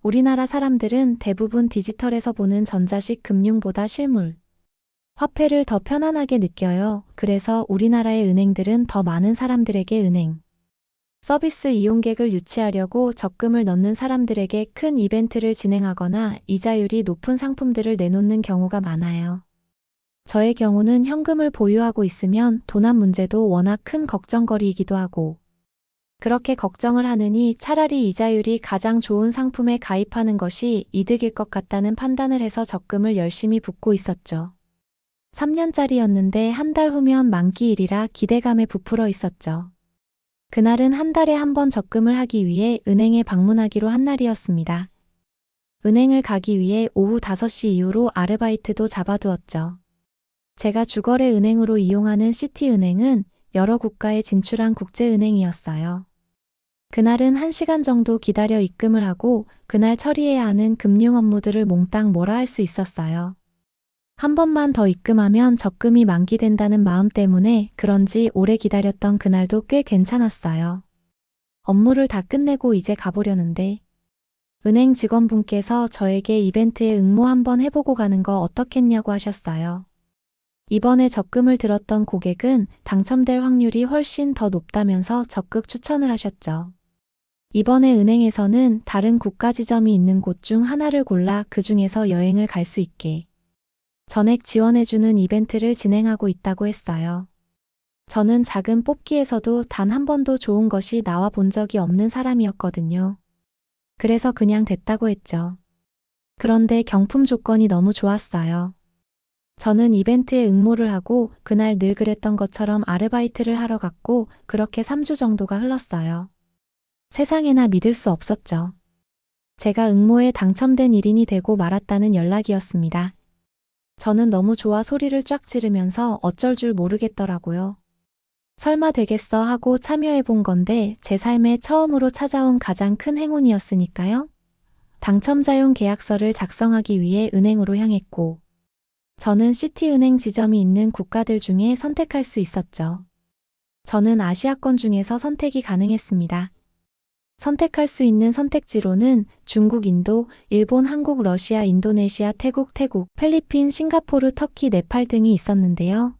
우리나라 사람들은 대부분 디지털에서 보는 전자식 금융보다 실물, 화폐를 더 편안하게 느껴요. 그래서 우리나라의 은행들은 더 많은 사람들에게 은행 서비스 이용객을 유치하려고 적금을 넣는 사람들에게 큰 이벤트를 진행하거나 이자율이 높은 상품들을 내놓는 경우가 많아요. 저의 경우는 현금을 보유하고 있으면 도난 문제도 워낙 큰 걱정거리이기도 하고 그렇게 걱정을 하느니 차라리 이자율이 가장 좋은 상품에 가입하는 것이 이득일 것 같다는 판단을 해서 적금을 열심히 붓고 있었죠. 3년짜리였는데 한 달 후면 만기일이라 기대감에 부풀어 있었죠. 그날은 한 달에 한 번 적금을 하기 위해 은행에 방문하기로 한 날이었습니다. 은행을 가기 위해 오후 5시 이후로 아르바이트도 잡아두었죠. 제가 주거래 은행으로 이용하는 시티은행은 여러 국가에 진출한 국제은행이었어요. 그날은 1시간 정도 기다려 입금을 하고 그날 처리해야 하는 금융 업무들을 몽땅 몰아할 수 있었어요. 한 번만 더 입금하면 적금이 만기된다는 마음 때문에 그런지 오래 기다렸던 그날도 꽤 괜찮았어요. 업무를 다 끝내고 이제 가보려는데 은행 직원분께서 저에게 이벤트에 응모 한번 해보고 가는 거 어떻겠냐고 하셨어요. 이번에 적금을 들었던 고객은 당첨될 확률이 훨씬 더 높다면서 적극 추천을 하셨죠. 이번에 은행에서는 다른 국가 지점이 있는 곳 중 하나를 골라 그 중에서 여행을 갈 수 있게 전액 지원해주는 이벤트를 진행하고 있다고 했어요. 저는 작은 뽑기에서도 단 한 번도 좋은 것이 나와 본 적이 없는 사람이었거든요. 그래서 그냥 됐다고 했죠. 그런데 경품 조건이 너무 좋았어요. 저는 이벤트에 응모를 하고 그날 늘 그랬던 것처럼 아르바이트를 하러 갔고 그렇게 3주 정도가 흘렀어요. 세상에나 믿을 수 없었죠. 제가 응모에 당첨된 일인이 되고 말았다는 연락이었습니다. 저는 너무 좋아 소리를 쫙 지르면서 어쩔 줄 모르겠더라고요. 설마 되겠어 하고 참여해 본 건데 제 삶에 처음으로 찾아온 가장 큰 행운이었으니까요. 당첨자용 계약서를 작성하기 위해 은행으로 향했고 저는 시티은행 지점이 있는 국가들 중에 선택할 수 있었죠. 저는 아시아권 중에서 선택이 가능했습니다. 선택할 수 있는 선택지로는 중국, 인도, 일본, 한국, 러시아, 인도네시아, 태국, 필리핀, 싱가포르, 터키, 네팔 등이 있었는데요.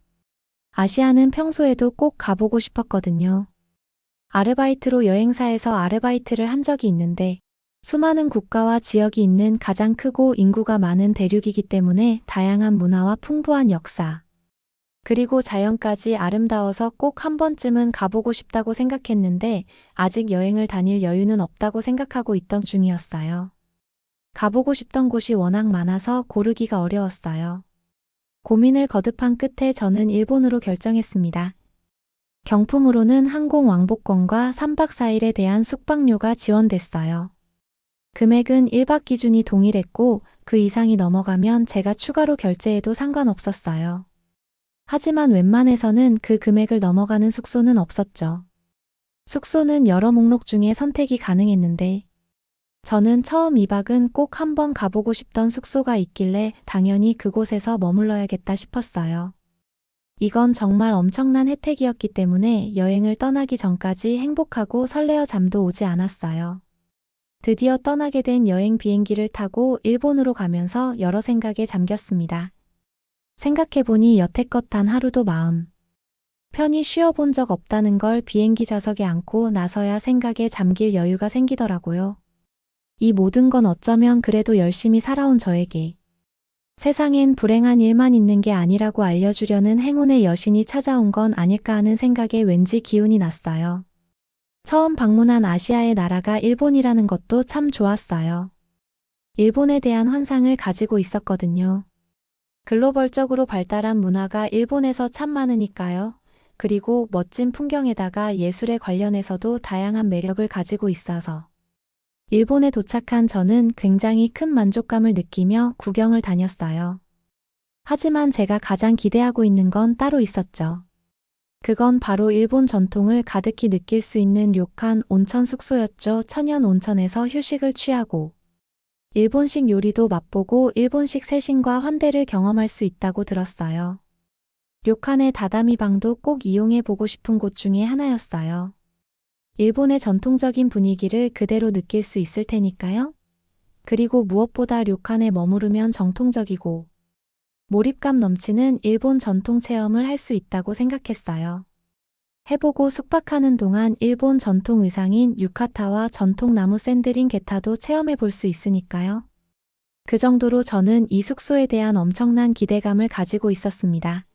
아시아는 평소에도 꼭 가보고 싶었거든요. 아르바이트로 여행사에서 아르바이트를 한 적이 있는데 수많은 국가와 지역이 있는 가장 크고 인구가 많은 대륙이기 때문에 다양한 문화와 풍부한 역사, 그리고 자연까지 아름다워서 꼭 한 번쯤은 가보고 싶다고 생각했는데 아직 여행을 다닐 여유는 없다고 생각하고 있던 중이었어요. 가보고 싶던 곳이 워낙 많아서 고르기가 어려웠어요. 고민을 거듭한 끝에 저는 일본으로 결정했습니다. 경품으로는 항공 왕복권과 3박 4일에 대한 숙박료가 지원됐어요. 금액은 1박 기준이 동일했고 그 이상이 넘어가면 제가 추가로 결제해도 상관없었어요. 하지만 웬만해서는 그 금액을 넘어가는 숙소는 없었죠. 숙소는 여러 목록 중에 선택이 가능했는데 저는 처음 2박은 꼭 한번 가보고 싶던 숙소가 있길래 당연히 그곳에서 머물러야겠다 싶었어요. 이건 정말 엄청난 혜택이었기 때문에 여행을 떠나기 전까지 행복하고 설레어 잠도 오지 않았어요. 드디어 떠나게 된 여행 비행기를 타고 일본으로 가면서 여러 생각에 잠겼습니다. 생각해보니 여태껏 단 하루도 마음 편히 쉬어본 적 없다는 걸 비행기 좌석에 앉고 나서야 생각에 잠길 여유가 생기더라고요. 이 모든 건 어쩌면 그래도 열심히 살아온 저에게 세상엔 불행한 일만 있는 게 아니라고 알려주려는 행운의 여신이 찾아온 건 아닐까 하는 생각에 왠지 기운이 났어요. 처음 방문한 아시아의 나라가 일본이라는 것도 참 좋았어요. 일본에 대한 환상을 가지고 있었거든요. 글로벌적으로 발달한 문화가 일본에서 참 많으니까요. 그리고 멋진 풍경에다가 예술에 관련해서도 다양한 매력을 가지고 있어서 일본에 도착한 저는 굉장히 큰 만족감을 느끼며 구경을 다녔어요. 하지만 제가 가장 기대하고 있는 건 따로 있었죠. 그건 바로 일본 전통을 가득히 느낄 수 있는 료칸 온천 숙소였죠. 천연 온천에서 휴식을 취하고 일본식 요리도 맛보고 일본식 세신과 환대를 경험할 수 있다고 들었어요. 료칸의 다다미 방도 꼭 이용해 보고 싶은 곳 중에 하나였어요. 일본의 전통적인 분위기를 그대로 느낄 수 있을 테니까요. 그리고 무엇보다 료칸에 머무르면 정통적이고 몰입감 넘치는 일본 전통 체험을 할 수 있다고 생각했어요. 해보고 숙박하는 동안 일본 전통 의상인 유카타와 전통 나무 샌드링 게타도 체험해 볼 수 있으니까요. 그 정도로 저는 이 숙소에 대한 엄청난 기대감을 가지고 있었습니다.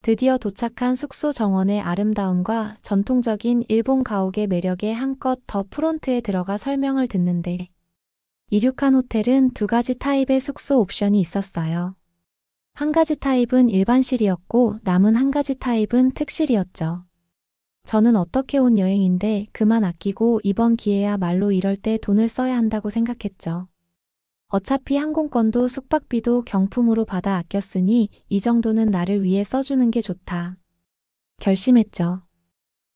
드디어 도착한 숙소 정원의 아름다움과 전통적인 일본 가옥의 매력에 한껏 더 프론트에 들어가 설명을 듣는데 이륙한 호텔은 2가지 타입의 숙소 옵션이 있었어요. 한 가지 타입은 일반실이었고 남은 한 가지 타입은 특실이었죠. 저는 어떻게 온 여행인데 그만 아끼고 이번 기회야말로 이럴 때 돈을 써야 한다고 생각했죠. 어차피 항공권도 숙박비도 경품으로 받아 아꼈으니 이 정도는 나를 위해 써주는 게 좋다. 결심했죠.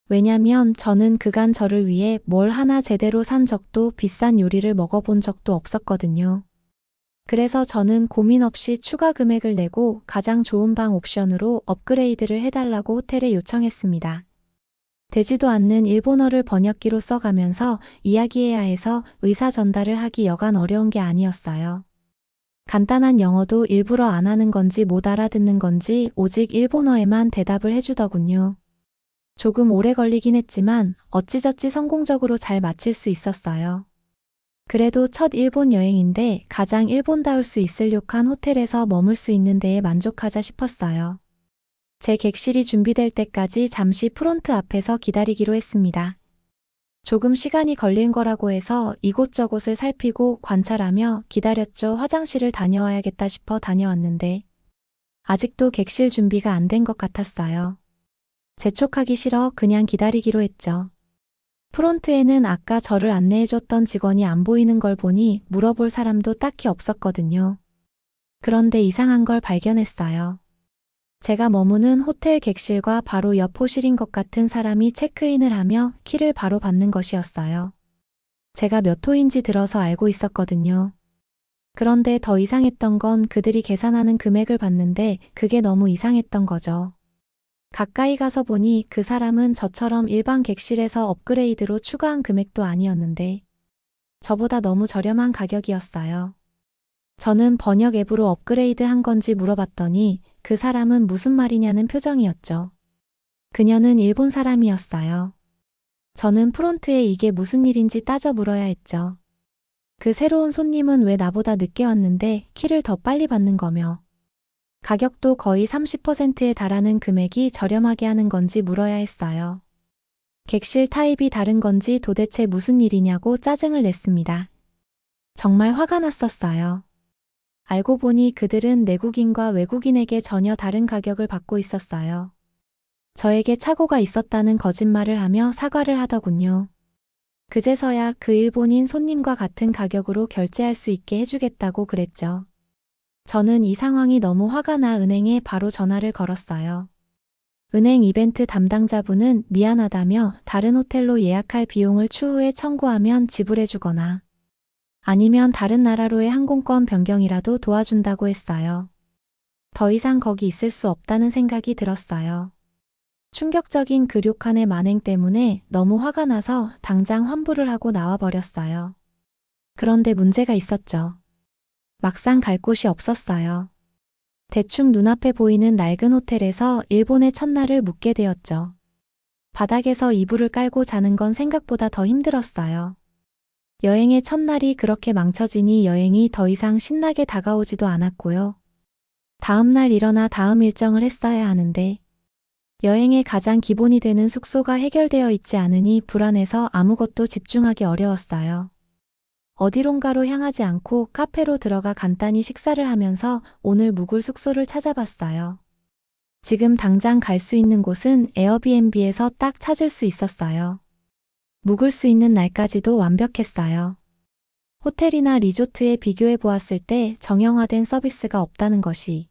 왜냐면 저는 그간 저를 위해 뭘 하나 제대로 산 적도 비싼 요리를 먹어본 적도 없었거든요. 그래서 저는 고민 없이 추가 금액을 내고 가장 좋은 방 옵션으로 업그레이드를 해달라고 호텔에 요청했습니다. 되지도 않는 일본어를 번역기로 써가면서 이야기해야 해서 의사 전달을 하기 여간 어려운 게 아니었어요. 간단한 영어도 일부러 안 하는 건지 못 알아듣는 건지 오직 일본어에만 대답을 해주더군요. 조금 오래 걸리긴 했지만 어찌저찌 성공적으로 잘 마칠 수 있었어요. 그래도 첫 일본 여행인데 가장 일본다울 수 있을 료칸 호텔에서 머물 수 있는 데에 만족하자 싶었어요. 제 객실이 준비될 때까지 잠시 프론트 앞에서 기다리기로 했습니다. 조금 시간이 걸릴 거라고 해서 이곳저곳을 살피고 관찰하며 기다렸죠. 화장실을 다녀와야겠다 싶어 다녀왔는데 아직도 객실 준비가 안 된 것 같았어요. 재촉하기 싫어 그냥 기다리기로 했죠. 프론트에는 아까 저를 안내해줬던 직원이 안 보이는 걸 보니 물어볼 사람도 딱히 없었거든요. 그런데 이상한 걸 발견했어요. 제가 머무는 호텔 객실과 바로 옆 호실인 것 같은 사람이 체크인을 하며 키를 바로 받는 것이었어요. 제가 몇 호인지 들어서 알고 있었거든요. 그런데 더 이상했던 건 그들이 계산하는 금액을 봤는데 그게 너무 이상했던 거죠. 가까이 가서 보니 그 사람은 저처럼 일반 객실에서 업그레이드로 추가한 금액도 아니었는데 저보다 너무 저렴한 가격이었어요. 저는 번역 앱으로 업그레이드 한 건지 물어봤더니 그 사람은 무슨 말이냐는 표정이었죠. 그녀는 일본 사람이었어요. 저는 프론트에 이게 무슨 일인지 따져 물어야 했죠. 그 새로운 손님은 왜 나보다 늦게 왔는데 키를 더 빨리 받는 거며 가격도 거의 30%에 달하는 금액이 저렴하게 하는 건지 물어야 했어요. 객실 타입이 다른 건지 도대체 무슨 일이냐고 짜증을 냈습니다. 정말 화가 났었어요. 알고 보니 그들은 내국인과 외국인에게 전혀 다른 가격을 받고 있었어요. 저에게 착오가 있었다는 거짓말을 하며 사과를 하더군요. 그제서야 그 일본인 손님과 같은 가격으로 결제할 수 있게 해주겠다고 그랬죠. 저는 이 상황이 너무 화가 나 은행에 바로 전화를 걸었어요. 은행 이벤트 담당자분은 미안하다며 다른 호텔로 예약할 비용을 추후에 청구하면 지불해주거나 아니면 다른 나라로의 항공권 변경이라도 도와준다고 했어요. 더 이상 거기 있을 수 없다는 생각이 들었어요. 충격적인 그 료칸의 만행 때문에 너무 화가 나서 당장 환불을 하고 나와버렸어요. 그런데 문제가 있었죠. 막상 갈 곳이 없었어요. 대충 눈앞에 보이는 낡은 호텔에서 일본의 첫날을 묵게 되었죠. 바닥에서 이불을 깔고 자는 건 생각보다 더 힘들었어요. 여행의 첫날이 그렇게 망쳐지니 여행이 더 이상 신나게 다가오지도 않았고요. 다음 날 일어나 다음 일정을 했어야 하는데 여행의 가장 기본이 되는 숙소가 해결되어 있지 않으니 불안해서 아무것도 집중하기 어려웠어요. 어디론가로 향하지 않고 카페로 들어가 간단히 식사를 하면서 오늘 묵을 숙소를 찾아봤어요. 지금 당장 갈 수 있는 곳은 에어비앤비에서 딱 찾을 수 있었어요. 묵을 수 있는 날까지도 완벽했어요. 호텔이나 리조트에 비교해 보았을 때 정형화된 서비스가 없다는 것이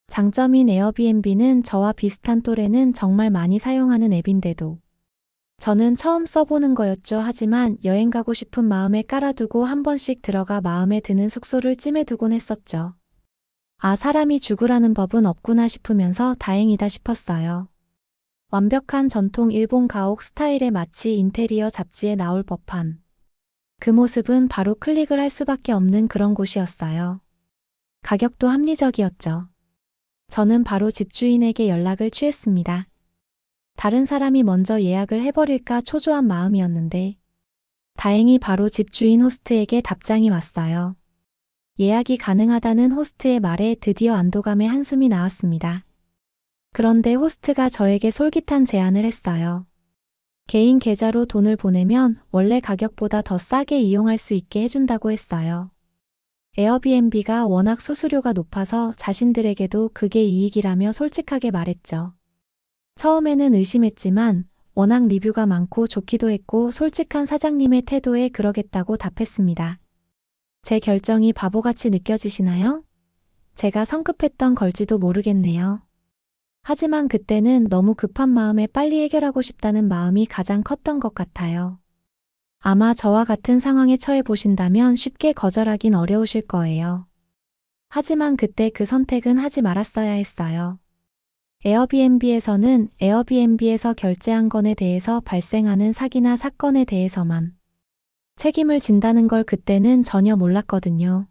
장점인 에어비앤비는 저와 비슷한 또래는 정말 많이 사용하는 앱인데도 저는 처음 써보는 거였죠. 하지만 여행 가고 싶은 마음에 깔아두고 한 번씩 들어가 마음에 드는 숙소를 찜해두곤 했었죠. 아, 사람이 죽으라는 법은 없구나 싶으면서 다행이다 싶었어요. 완벽한 전통 일본 가옥 스타일의 마치 인테리어 잡지에 나올 법한 그 모습은 바로 클릭을 할 수밖에 없는 그런 곳이었어요. 가격도 합리적이었죠. 저는 바로 집주인에게 연락을 취했습니다. 다른 사람이 먼저 예약을 해버릴까 초조한 마음이었는데 다행히 바로 집주인 호스트에게 답장이 왔어요. 예약이 가능하다는 호스트의 말에 드디어 안도감의 한숨이 나왔습니다. 그런데 호스트가 저에게 솔깃한 제안을 했어요. 개인 계좌로 돈을 보내면 원래 가격보다 더 싸게 이용할 수 있게 해준다고 했어요. 에어비앤비가 워낙 수수료가 높아서 자신들에게도 그게 이익이라며 솔직하게 말했죠. 처음에는 의심했지만 워낙 리뷰가 많고 좋기도 했고 솔직한 사장님의 태도에 그러겠다고 답했습니다. 제 결정이 바보같이 느껴지시나요? 제가 성급했던 걸지도 모르겠네요. 하지만 그때는 너무 급한 마음에 빨리 해결하고 싶다는 마음이 가장 컸던 것 같아요. 아마 저와 같은 상황에 처해 보신다면 쉽게 거절하긴 어려우실 거예요. 하지만 그때 그 선택은 하지 말았어야 했어요. 에어비앤비에서는 에어비앤비에서 결제한 건에 대해서 발생하는 사기나 사건에 대해서만 책임을 진다는 걸 그때는 전혀 몰랐거든요.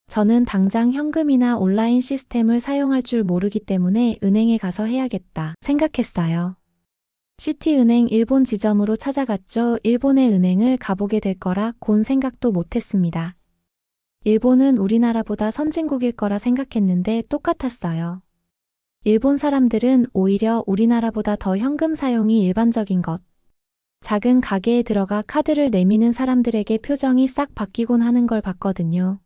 저는 당장 현금이나 온라인 시스템을 사용할 줄 모르기 때문에 은행에 가서 해야겠다 생각했어요. 시티은행 일본 지점으로 찾아갔죠. 일본의 은행을 가보게 될 거라 곤 생각도 못했습니다. 일본은 우리나라보다 선진국일 거라 생각했는데 똑같았어요. 일본 사람들은 오히려 우리나라보다 더 현금 사용이 일반적인 것. 작은 가게에 들어가 카드를 내미는 사람들에게 표정이 싹 바뀌곤 하는 걸 봤거든요.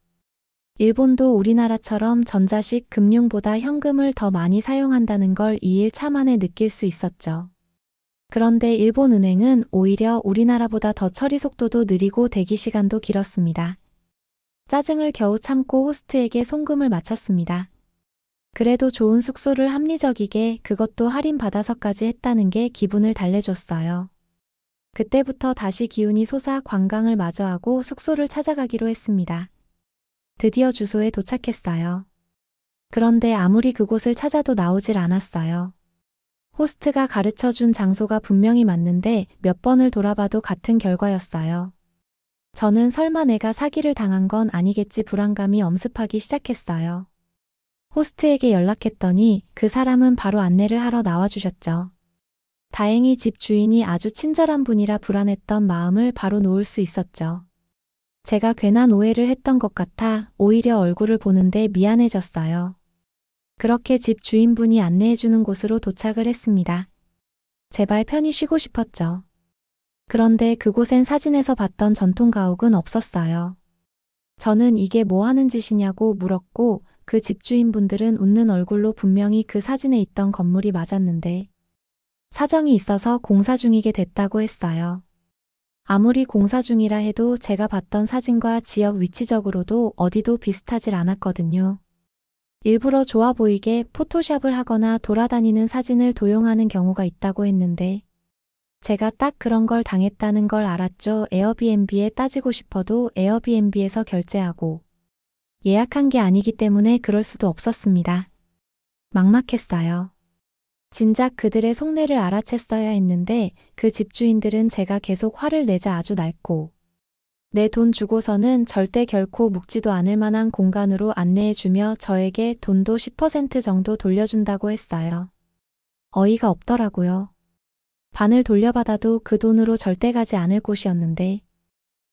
일본도 우리나라처럼 전자식 금융보다 현금을 더 많이 사용한다는 걸 2일 차 만에 느낄 수 있었죠. 그런데 일본 은행은 오히려 우리나라보다 더 처리 속도도 느리고 대기 시간도 길었습니다. 짜증을 겨우 참고 호스트에게 송금을 마쳤습니다. 그래도 좋은 숙소를 합리적이게 그것도 할인받아서까지 했다는 게 기분을 달래줬어요. 그때부터 다시 기운이 솟아 관광을 마저 하고 숙소를 찾아가기로 했습니다. 드디어 주소에 도착했어요. 그런데 아무리 그곳을 찾아도 나오질 않았어요. 호스트가 가르쳐준 장소가 분명히 맞는데 몇 번을 돌아봐도 같은 결과였어요. 저는 설마 내가 사기를 당한 건 아니겠지 불안감이 엄습하기 시작했어요. 호스트에게 연락했더니 그 사람은 바로 안내를 하러 나와주셨죠. 다행히 집 주인이 아주 친절한 분이라 불안했던 마음을 바로 놓을 수 있었죠. 제가 괜한 오해를 했던 것 같아 오히려 얼굴을 보는데 미안해졌어요. 그렇게 집 주인분이 안내해주는 곳으로 도착을 했습니다. 제발 편히 쉬고 싶었죠. 그런데 그곳엔 사진에서 봤던 전통 가옥은 없었어요. 저는 이게 뭐 하는 짓이냐고 물었고 그 집주인분들은 웃는 얼굴로 분명히 그 사진에 있던 건물이 맞았는데 사정이 있어서 공사 중이게 됐다고 했어요. 아무리 공사 중이라 해도 제가 봤던 사진과 지역 위치적으로도 어디도 비슷하질 않았거든요. 일부러 좋아 보이게 포토샵을 하거나 돌아다니는 사진을 도용하는 경우가 있다고 했는데 제가 딱 그런 걸 당했다는 걸 알았죠. 에어비앤비에 따지고 싶어도 에어비앤비에서 결제하고 예약한 게 아니기 때문에 그럴 수도 없었습니다. 막막했어요. 진작 그들의 속내를 알아챘어야 했는데 그 집주인들은 제가 계속 화를 내자 아주 낡고 내 돈 주고서는 절대 결코 묵지도 않을 만한 공간으로 안내해주며 저에게 돈도 10% 정도 돌려준다고 했어요. 어이가 없더라고요. 반을 돌려받아도 그 돈으로 절대 가지 않을 곳이었는데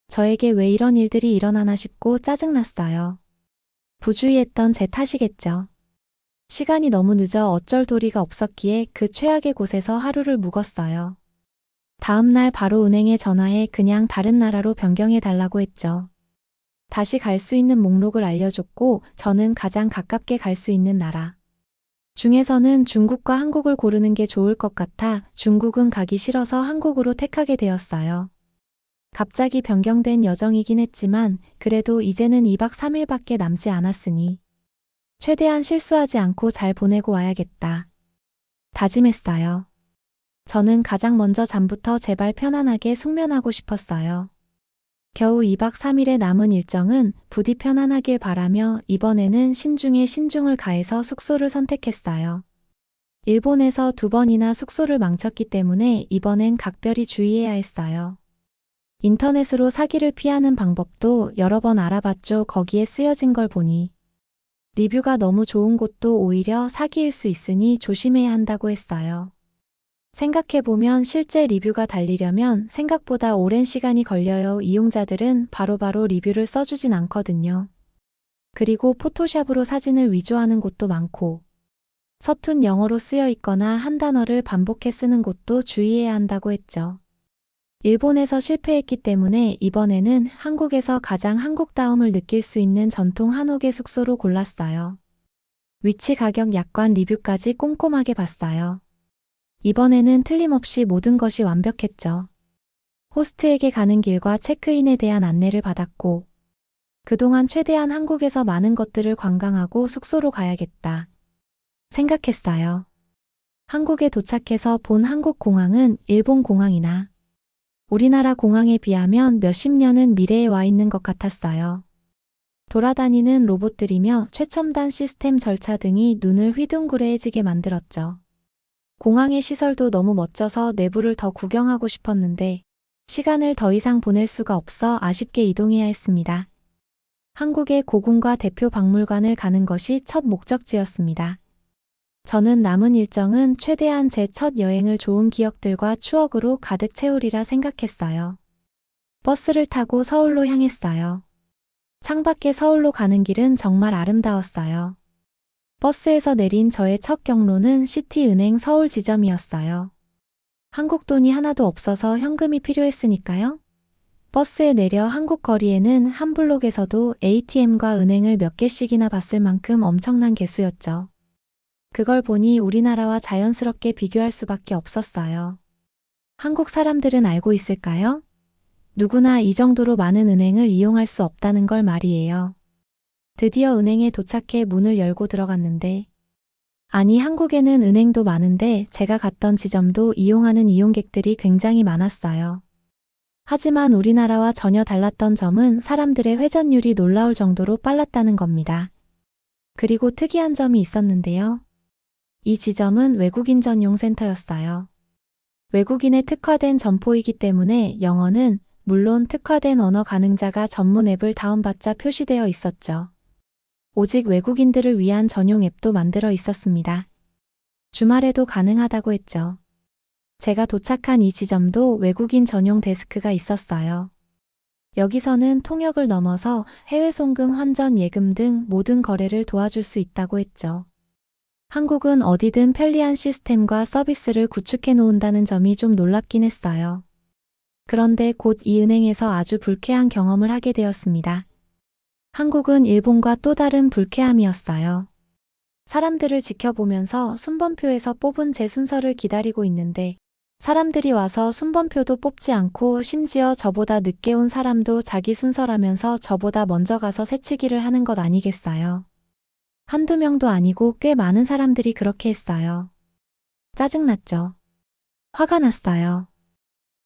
저에게 왜 이런 일들이 일어나나 싶고 짜증났어요. 부주의했던 제 탓이겠죠. 시간이 너무 늦어 어쩔 도리가 없었기에 그 최악의 곳에서 하루를 묵었어요. 다음 날 바로 은행에 전화해 그냥 다른 나라로 변경해 달라고 했죠. 다시 갈 수 있는 목록을 알려줬고 저는 가장 가깝게 갈 수 있는 나라 중에서는 중국과 한국을 고르는 게 좋을 것 같아 중국은 가기 싫어서 한국으로 택하게 되었어요. 갑자기 변경된 여정이긴 했지만 그래도 이제는 2박 3일밖에 남지 않았으니 최대한 실수하지 않고 잘 보내고 와야겠다 다짐했어요. 저는 가장 먼저 잠부터 제발 편안하게 숙면하고 싶었어요. 겨우 2박 3일의 남은 일정은 부디 편안하길 바라며 이번에는 신중에 신중을 가해서 숙소를 선택했어요. 일본에서 2번이나 숙소를 망쳤기 때문에 이번엔 각별히 주의해야 했어요. 인터넷으로 사기를 피하는 방법도 여러 번 알아봤죠. 거기에 쓰여진 걸 보니 리뷰가 너무 좋은 곳도 오히려 사기일 수 있으니 조심해야 한다고 했어요. 생각해보면 실제 리뷰가 달리려면 생각보다 오랜 시간이 걸려요. 이용자들은 바로바로 리뷰를 써주진 않거든요. 그리고 포토샵으로 사진을 위조하는 곳도 많고 서툰 영어로 쓰여 있거나 한 단어를 반복해 쓰는 곳도 주의해야 한다고 했죠. 일본에서 실패했기 때문에 이번에는 한국에서 가장 한국다움을 느낄 수 있는 전통 한옥의 숙소로 골랐어요. 위치, 가격, 약관, 리뷰까지 꼼꼼하게 봤어요. 이번에는 틀림없이 모든 것이 완벽했죠. 호스트에게 가는 길과 체크인에 대한 안내를 받았고, 그동안 최대한 한국에서 많은 것들을 관광하고 숙소로 가야겠다 생각했어요. 한국에 도착해서 본 한국 공항은 일본 공항이나 우리나라 공항에 비하면 몇십 년은 미래에 와 있는 것 같았어요. 돌아다니는 로봇들이며 최첨단 시스템 절차 등이 눈을 휘둥그레해지게 만들었죠. 공항의 시설도 너무 멋져서 내부를 더 구경하고 싶었는데 시간을 더 이상 보낼 수가 없어 아쉽게 이동해야 했습니다. 한국의 고궁과 대표 박물관을 가는 것이 첫 목적지였습니다. 저는 남은 일정은 최대한 제 첫 여행을 좋은 기억들과 추억으로 가득 채우리라 생각했어요. 버스를 타고 서울로 향했어요. 창밖에 서울로 가는 길은 정말 아름다웠어요. 버스에서 내린 저의 첫 경로는 시티은행 서울 지점이었어요. 한국 돈이 하나도 없어서 현금이 필요했으니까요. 버스에 내려 한국 거리에는 한 블록에서도 ATM과 은행을 몇 개씩이나 봤을 만큼 엄청난 개수였죠. 그걸 보니 우리나라와 자연스럽게 비교할 수밖에 없었어요. 한국 사람들은 알고 있을까요? 누구나 이 정도로 많은 은행을 이용할 수 없다는 걸 말이에요. 드디어 은행에 도착해 문을 열고 들어갔는데, 아니 한국에는 은행도 많은데 제가 갔던 지점도 이용하는 이용객들이 굉장히 많았어요. 하지만 우리나라와 전혀 달랐던 점은 사람들의 회전율이 놀라울 정도로 빨랐다는 겁니다. 그리고 특이한 점이 있었는데요. 이 지점은 외국인 전용 센터였어요. 외국인에 특화된 점포이기 때문에 영어는 물론 특화된 언어 가능자가 전문 앱을 다운받자 표시되어 있었죠. 오직 외국인들을 위한 전용 앱도 만들어 있었습니다. 주말에도 가능하다고 했죠. 제가 도착한 이 지점도 외국인 전용 데스크가 있었어요. 여기서는 통역을 넘어서 해외 송금, 환전, 예금 등 모든 거래를 도와줄 수 있다고 했죠. 한국은 어디든 편리한 시스템과 서비스를 구축해 놓은다는 점이 좀 놀랍긴 했어요. 그런데 곧 이 은행에서 아주 불쾌한 경험을 하게 되었습니다. 한국은 일본과 또 다른 불쾌함이었어요. 사람들을 지켜보면서 순번표에서 뽑은 제 순서를 기다리고 있는데 사람들이 와서 순번표도 뽑지 않고 심지어 저보다 늦게 온 사람도 자기 순서라면서 저보다 먼저 가서 새치기를 하는 것 아니겠어요? 한두 명도 아니고 꽤 많은 사람들이 그렇게 했어요. 짜증났죠. 화가 났어요.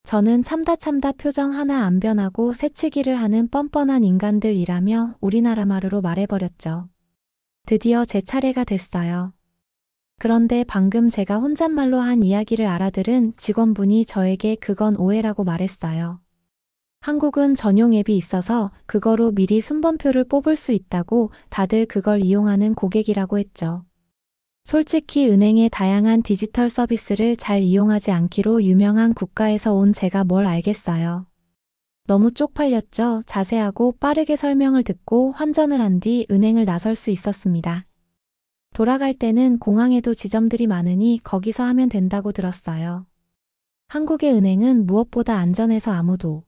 저는 참다 표정 하나 안 변하고 새치기를 하는 뻔뻔한 인간들이라며 우리나라 말으로 말해버렸죠. 드디어 제 차례가 됐어요. 그런데 방금 제가 혼잣말로 한 이야기를 알아들은 직원분이 저에게 그건 오해라고 말했어요. 한국은 전용 앱이 있어서 그거로 미리 순번표를 뽑을 수 있다고 다들 그걸 이용하는 고객이라고 했죠. 솔직히 은행의 다양한 디지털 서비스를 잘 이용하지 않기로 유명한 국가에서 온 제가 뭘 알겠어요. 너무 쪽팔렸죠. 자세하고 빠르게 설명을 듣고 환전을 한 뒤 은행을 나설 수 있었습니다. 돌아갈 때는 공항에도 지점들이 많으니 거기서 하면 된다고 들었어요. 한국의 은행은 무엇보다 안전해서 아무도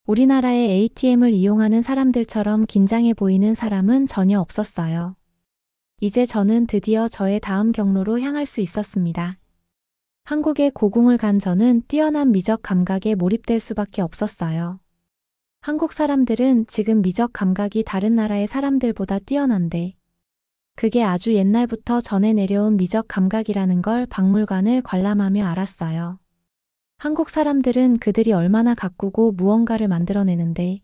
우리나라의 ATM을 이용하는 사람들처럼 긴장해 보이는 사람은 전혀 없었어요. 이제 저는 드디어 저의 다음 경로로 향할 수 있었습니다. 한국의 고궁을 간 저는 뛰어난 미적 감각에 몰입될 수밖에 없었어요. 한국 사람들은 지금 미적 감각이 다른 나라의 사람들보다 뛰어난데 그게 아주 옛날부터 전해 내려온 미적 감각이라는 걸 박물관을 관람하며 알았어요. 한국 사람들은 그들이 얼마나 가꾸고 무언가를 만들어내는데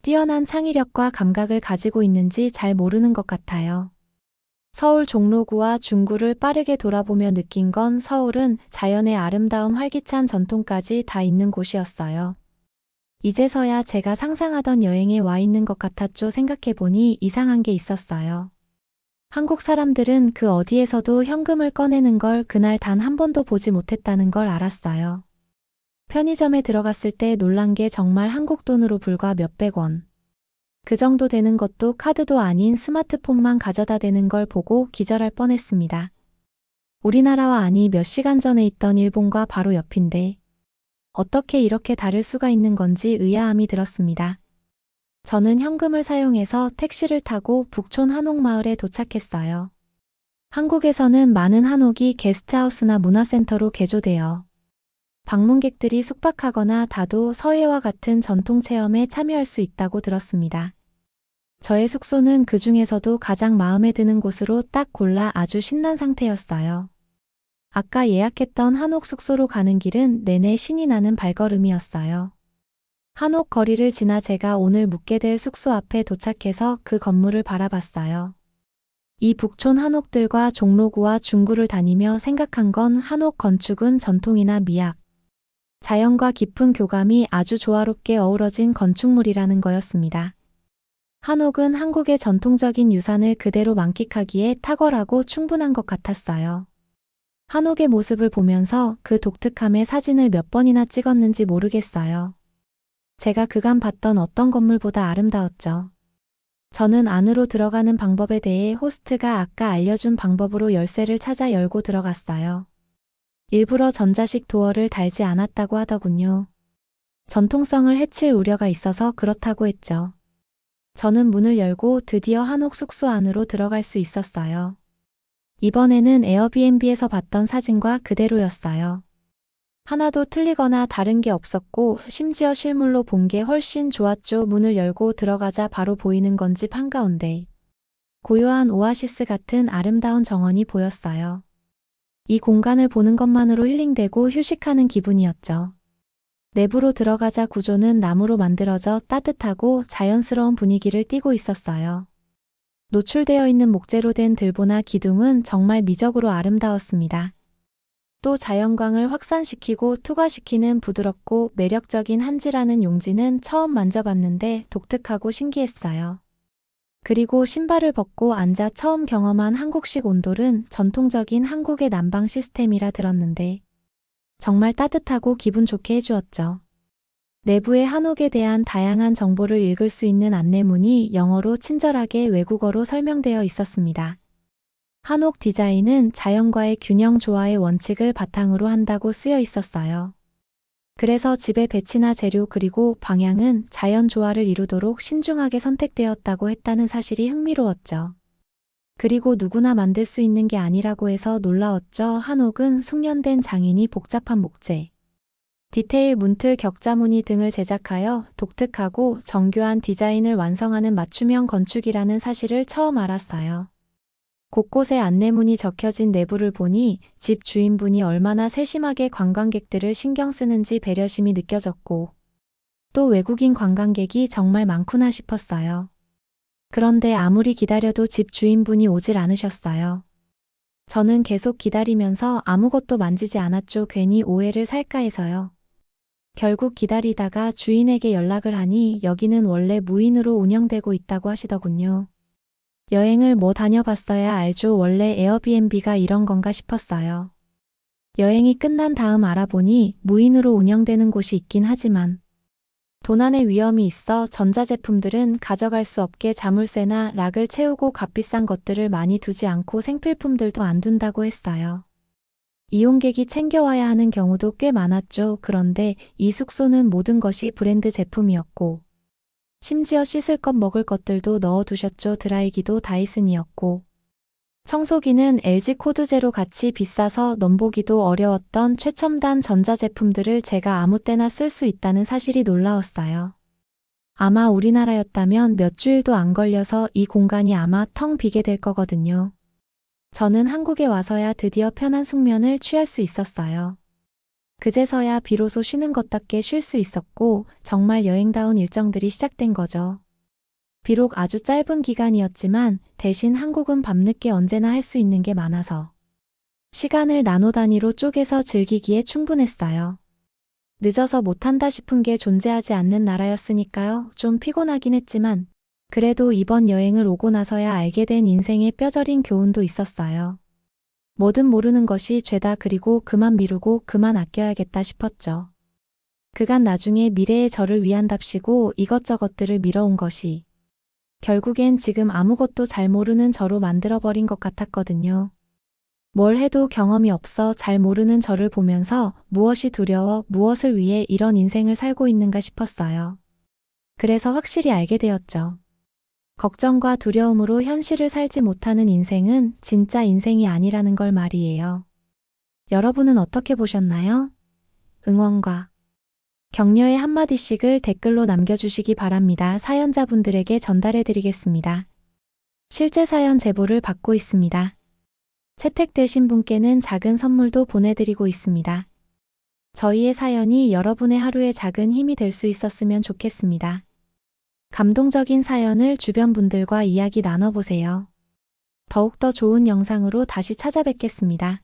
뛰어난 창의력과 감각을 가지고 있는지 잘 모르는 것 같아요. 서울 종로구와 중구를 빠르게 돌아보며 느낀 건 서울은 자연의 아름다움, 활기찬 전통까지 다 있는 곳이었어요. 이제서야 제가 상상하던 여행에 와 있는 것 같았죠. 생각해보니 이상한 게 있었어요. 한국 사람들은 그 어디에서도 현금을 꺼내는 걸 그날 단 한 번도 보지 못했다는 걸 알았어요. 편의점에 들어갔을 때 놀란 게 정말 한국 돈으로 불과 몇백 원. 그 정도 되는 것도 카드도 아닌 스마트폰만 가져다 대는 걸 보고 기절할 뻔했습니다. 우리나라와 아니 몇 시간 전에 있던 일본과 바로 옆인데 어떻게 이렇게 다를 수가 있는 건지 의아함이 들었습니다. 저는 현금을 사용해서 택시를 타고 북촌 한옥마을에 도착했어요. 한국에서는 많은 한옥이 게스트하우스나 문화센터로 개조되어 방문객들이 숙박하거나 다도 서예와 같은 전통체험에 참여할 수 있다고 들었습니다. 저의 숙소는 그 중에서도 가장 마음에 드는 곳으로 딱 골라 아주 신난 상태였어요. 아까 예약했던 한옥 숙소로 가는 길은 내내 신이 나는 발걸음이었어요. 한옥 거리를 지나 제가 오늘 묵게 될 숙소 앞에 도착해서 그 건물을 바라봤어요. 이 북촌 한옥들과 종로구와 중구를 다니며 생각한 건 한옥 건축은 전통이나 미학, 자연과 깊은 교감이 아주 조화롭게 어우러진 건축물이라는 거였습니다. 한옥은 한국의 전통적인 유산을 그대로 만끽하기에 탁월하고 충분한 것 같았어요. 한옥의 모습을 보면서 그 독특함의 사진을 몇 번이나 찍었는지 모르겠어요. 제가 그간 봤던 어떤 건물보다 아름다웠죠. 저는 안으로 들어가는 방법에 대해 호스트가 아까 알려준 방법으로 열쇠를 찾아 열고 들어갔어요. 일부러 전자식 도어를 달지 않았다고 하더군요. 전통성을 해칠 우려가 있어서 그렇다고 했죠. 저는 문을 열고 드디어 한옥 숙소 안으로 들어갈 수 있었어요. 이번에는 에어비앤비에서 봤던 사진과 그대로였어요. 하나도 틀리거나 다른 게 없었고 심지어 실물로 본 게 훨씬 좋았죠. 문을 열고 들어가자 바로 보이는 건 집 한가운데 고요한 오아시스 같은 아름다운 정원이 보였어요. 이 공간을 보는 것만으로 힐링되고 휴식하는 기분이었죠. 내부로 들어가자 구조는 나무로 만들어져 따뜻하고 자연스러운 분위기를 띠고 있었어요. 노출되어 있는 목재로 된 들보나 기둥은 정말 미적으로 아름다웠습니다. 또 자연광을 확산시키고 투과시키는 부드럽고 매력적인 한지라는 용지는 처음 만져봤는데 독특하고 신기했어요. 그리고 신발을 벗고 앉아 처음 경험한 한국식 온돌은 전통적인 한국의 난방 시스템이라 들었는데 정말 따뜻하고 기분 좋게 해주었죠. 내부의 한옥에 대한 다양한 정보를 읽을 수 있는 안내문이 영어로 친절하게 외국어로 설명되어 있었습니다. 한옥 디자인은 자연과의 균형 조화의 원칙을 바탕으로 한다고 쓰여 있었어요. 그래서 집의 배치나 재료 그리고 방향은 자연 조화를 이루도록 신중하게 선택되었다고 했다는 사실이 흥미로웠죠. 그리고 누구나 만들 수 있는 게 아니라고 해서 놀라웠죠. 한옥은 숙련된 장인이 복잡한 목재, 디테일 문틀 격자무늬 등을 제작하여 독특하고 정교한 디자인을 완성하는 맞춤형 건축이라는 사실을 처음 알았어요. 곳곳에 안내문이 적혀진 내부를 보니 집 주인분이 얼마나 세심하게 관광객들을 신경 쓰는지 배려심이 느껴졌고 또 외국인 관광객이 정말 많구나 싶었어요. 그런데 아무리 기다려도 집 주인분이 오질 않으셨어요. 저는 계속 기다리면서 아무것도 만지지 않았죠. 괜히 오해를 살까 해서요. 결국 기다리다가 주인에게 연락을 하니 여기는 원래 무인으로 운영되고 있다고 하시더군요. 여행을 뭐 다녀봤어야 알죠. 원래 에어비앤비가 이런 건가 싶었어요. 여행이 끝난 다음 알아보니 무인으로 운영되는 곳이 있긴 하지만 도난의 위험이 있어 전자제품들은 가져갈 수 없게 자물쇠나 락을 채우고 값비싼 것들을 많이 두지 않고 생필품들도 안 둔다고 했어요. 이용객이 챙겨와야 하는 경우도 꽤 많았죠. 그런데 이 숙소는 모든 것이 브랜드 제품이었고 심지어 씻을 것 먹을 것들도 넣어두셨죠. 드라이기도 다이슨이었고 청소기는 LG 코드 제로 같이 비싸서 넘보기도 어려웠던 최첨단 전자제품들을 제가 아무 때나 쓸 수 있다는 사실이 놀라웠어요. 아마 우리나라였다면 몇 주일도 안 걸려서 이 공간이 아마 텅 비게 될 거거든요. 저는 한국에 와서야 드디어 편한 숙면을 취할 수 있었어요. 그제서야 비로소 쉬는 것답게 쉴 수 있었고 정말 여행다운 일정들이 시작된 거죠. 비록 아주 짧은 기간이었지만 대신 한국은 밤늦게 언제나 할 수 있는 게 많아서 시간을 나노 단위로 쪼개서 즐기기에 충분했어요. 늦어서 못한다 싶은 게 존재하지 않는 나라였으니까요. 좀 피곤하긴 했지만 그래도 이번 여행을 오고 나서야 알게 된 인생의 뼈저린 교훈도 있었어요. 뭐든 모르는 것이 죄다. 그리고 그만 미루고 그만 아껴야겠다 싶었죠. 그간 나중에 미래의 저를 위한답시고 이것저것들을 미뤄온 것이 결국엔 지금 아무것도 잘 모르는 저로 만들어버린 것 같았거든요. 뭘 해도 경험이 없어 잘 모르는 저를 보면서 무엇이 두려워, 무엇을 위해 이런 인생을 살고 있는가 싶었어요. 그래서 확실히 알게 되었죠. 걱정과 두려움으로 현실을 살지 못하는 인생은 진짜 인생이 아니라는 걸 말이에요. 여러분은 어떻게 보셨나요? 응원과 격려의 한마디씩을 댓글로 남겨주시기 바랍니다. 사연자분들에게 전달해드리겠습니다. 실제 사연 제보를 받고 있습니다. 채택되신 분께는 작은 선물도 보내드리고 있습니다. 저희의 사연이 여러분의 하루에 작은 힘이 될 수 있었으면 좋겠습니다. 감동적인 사연을 주변 분들과 이야기 나눠보세요. 더욱더 좋은 영상으로 다시 찾아뵙겠습니다.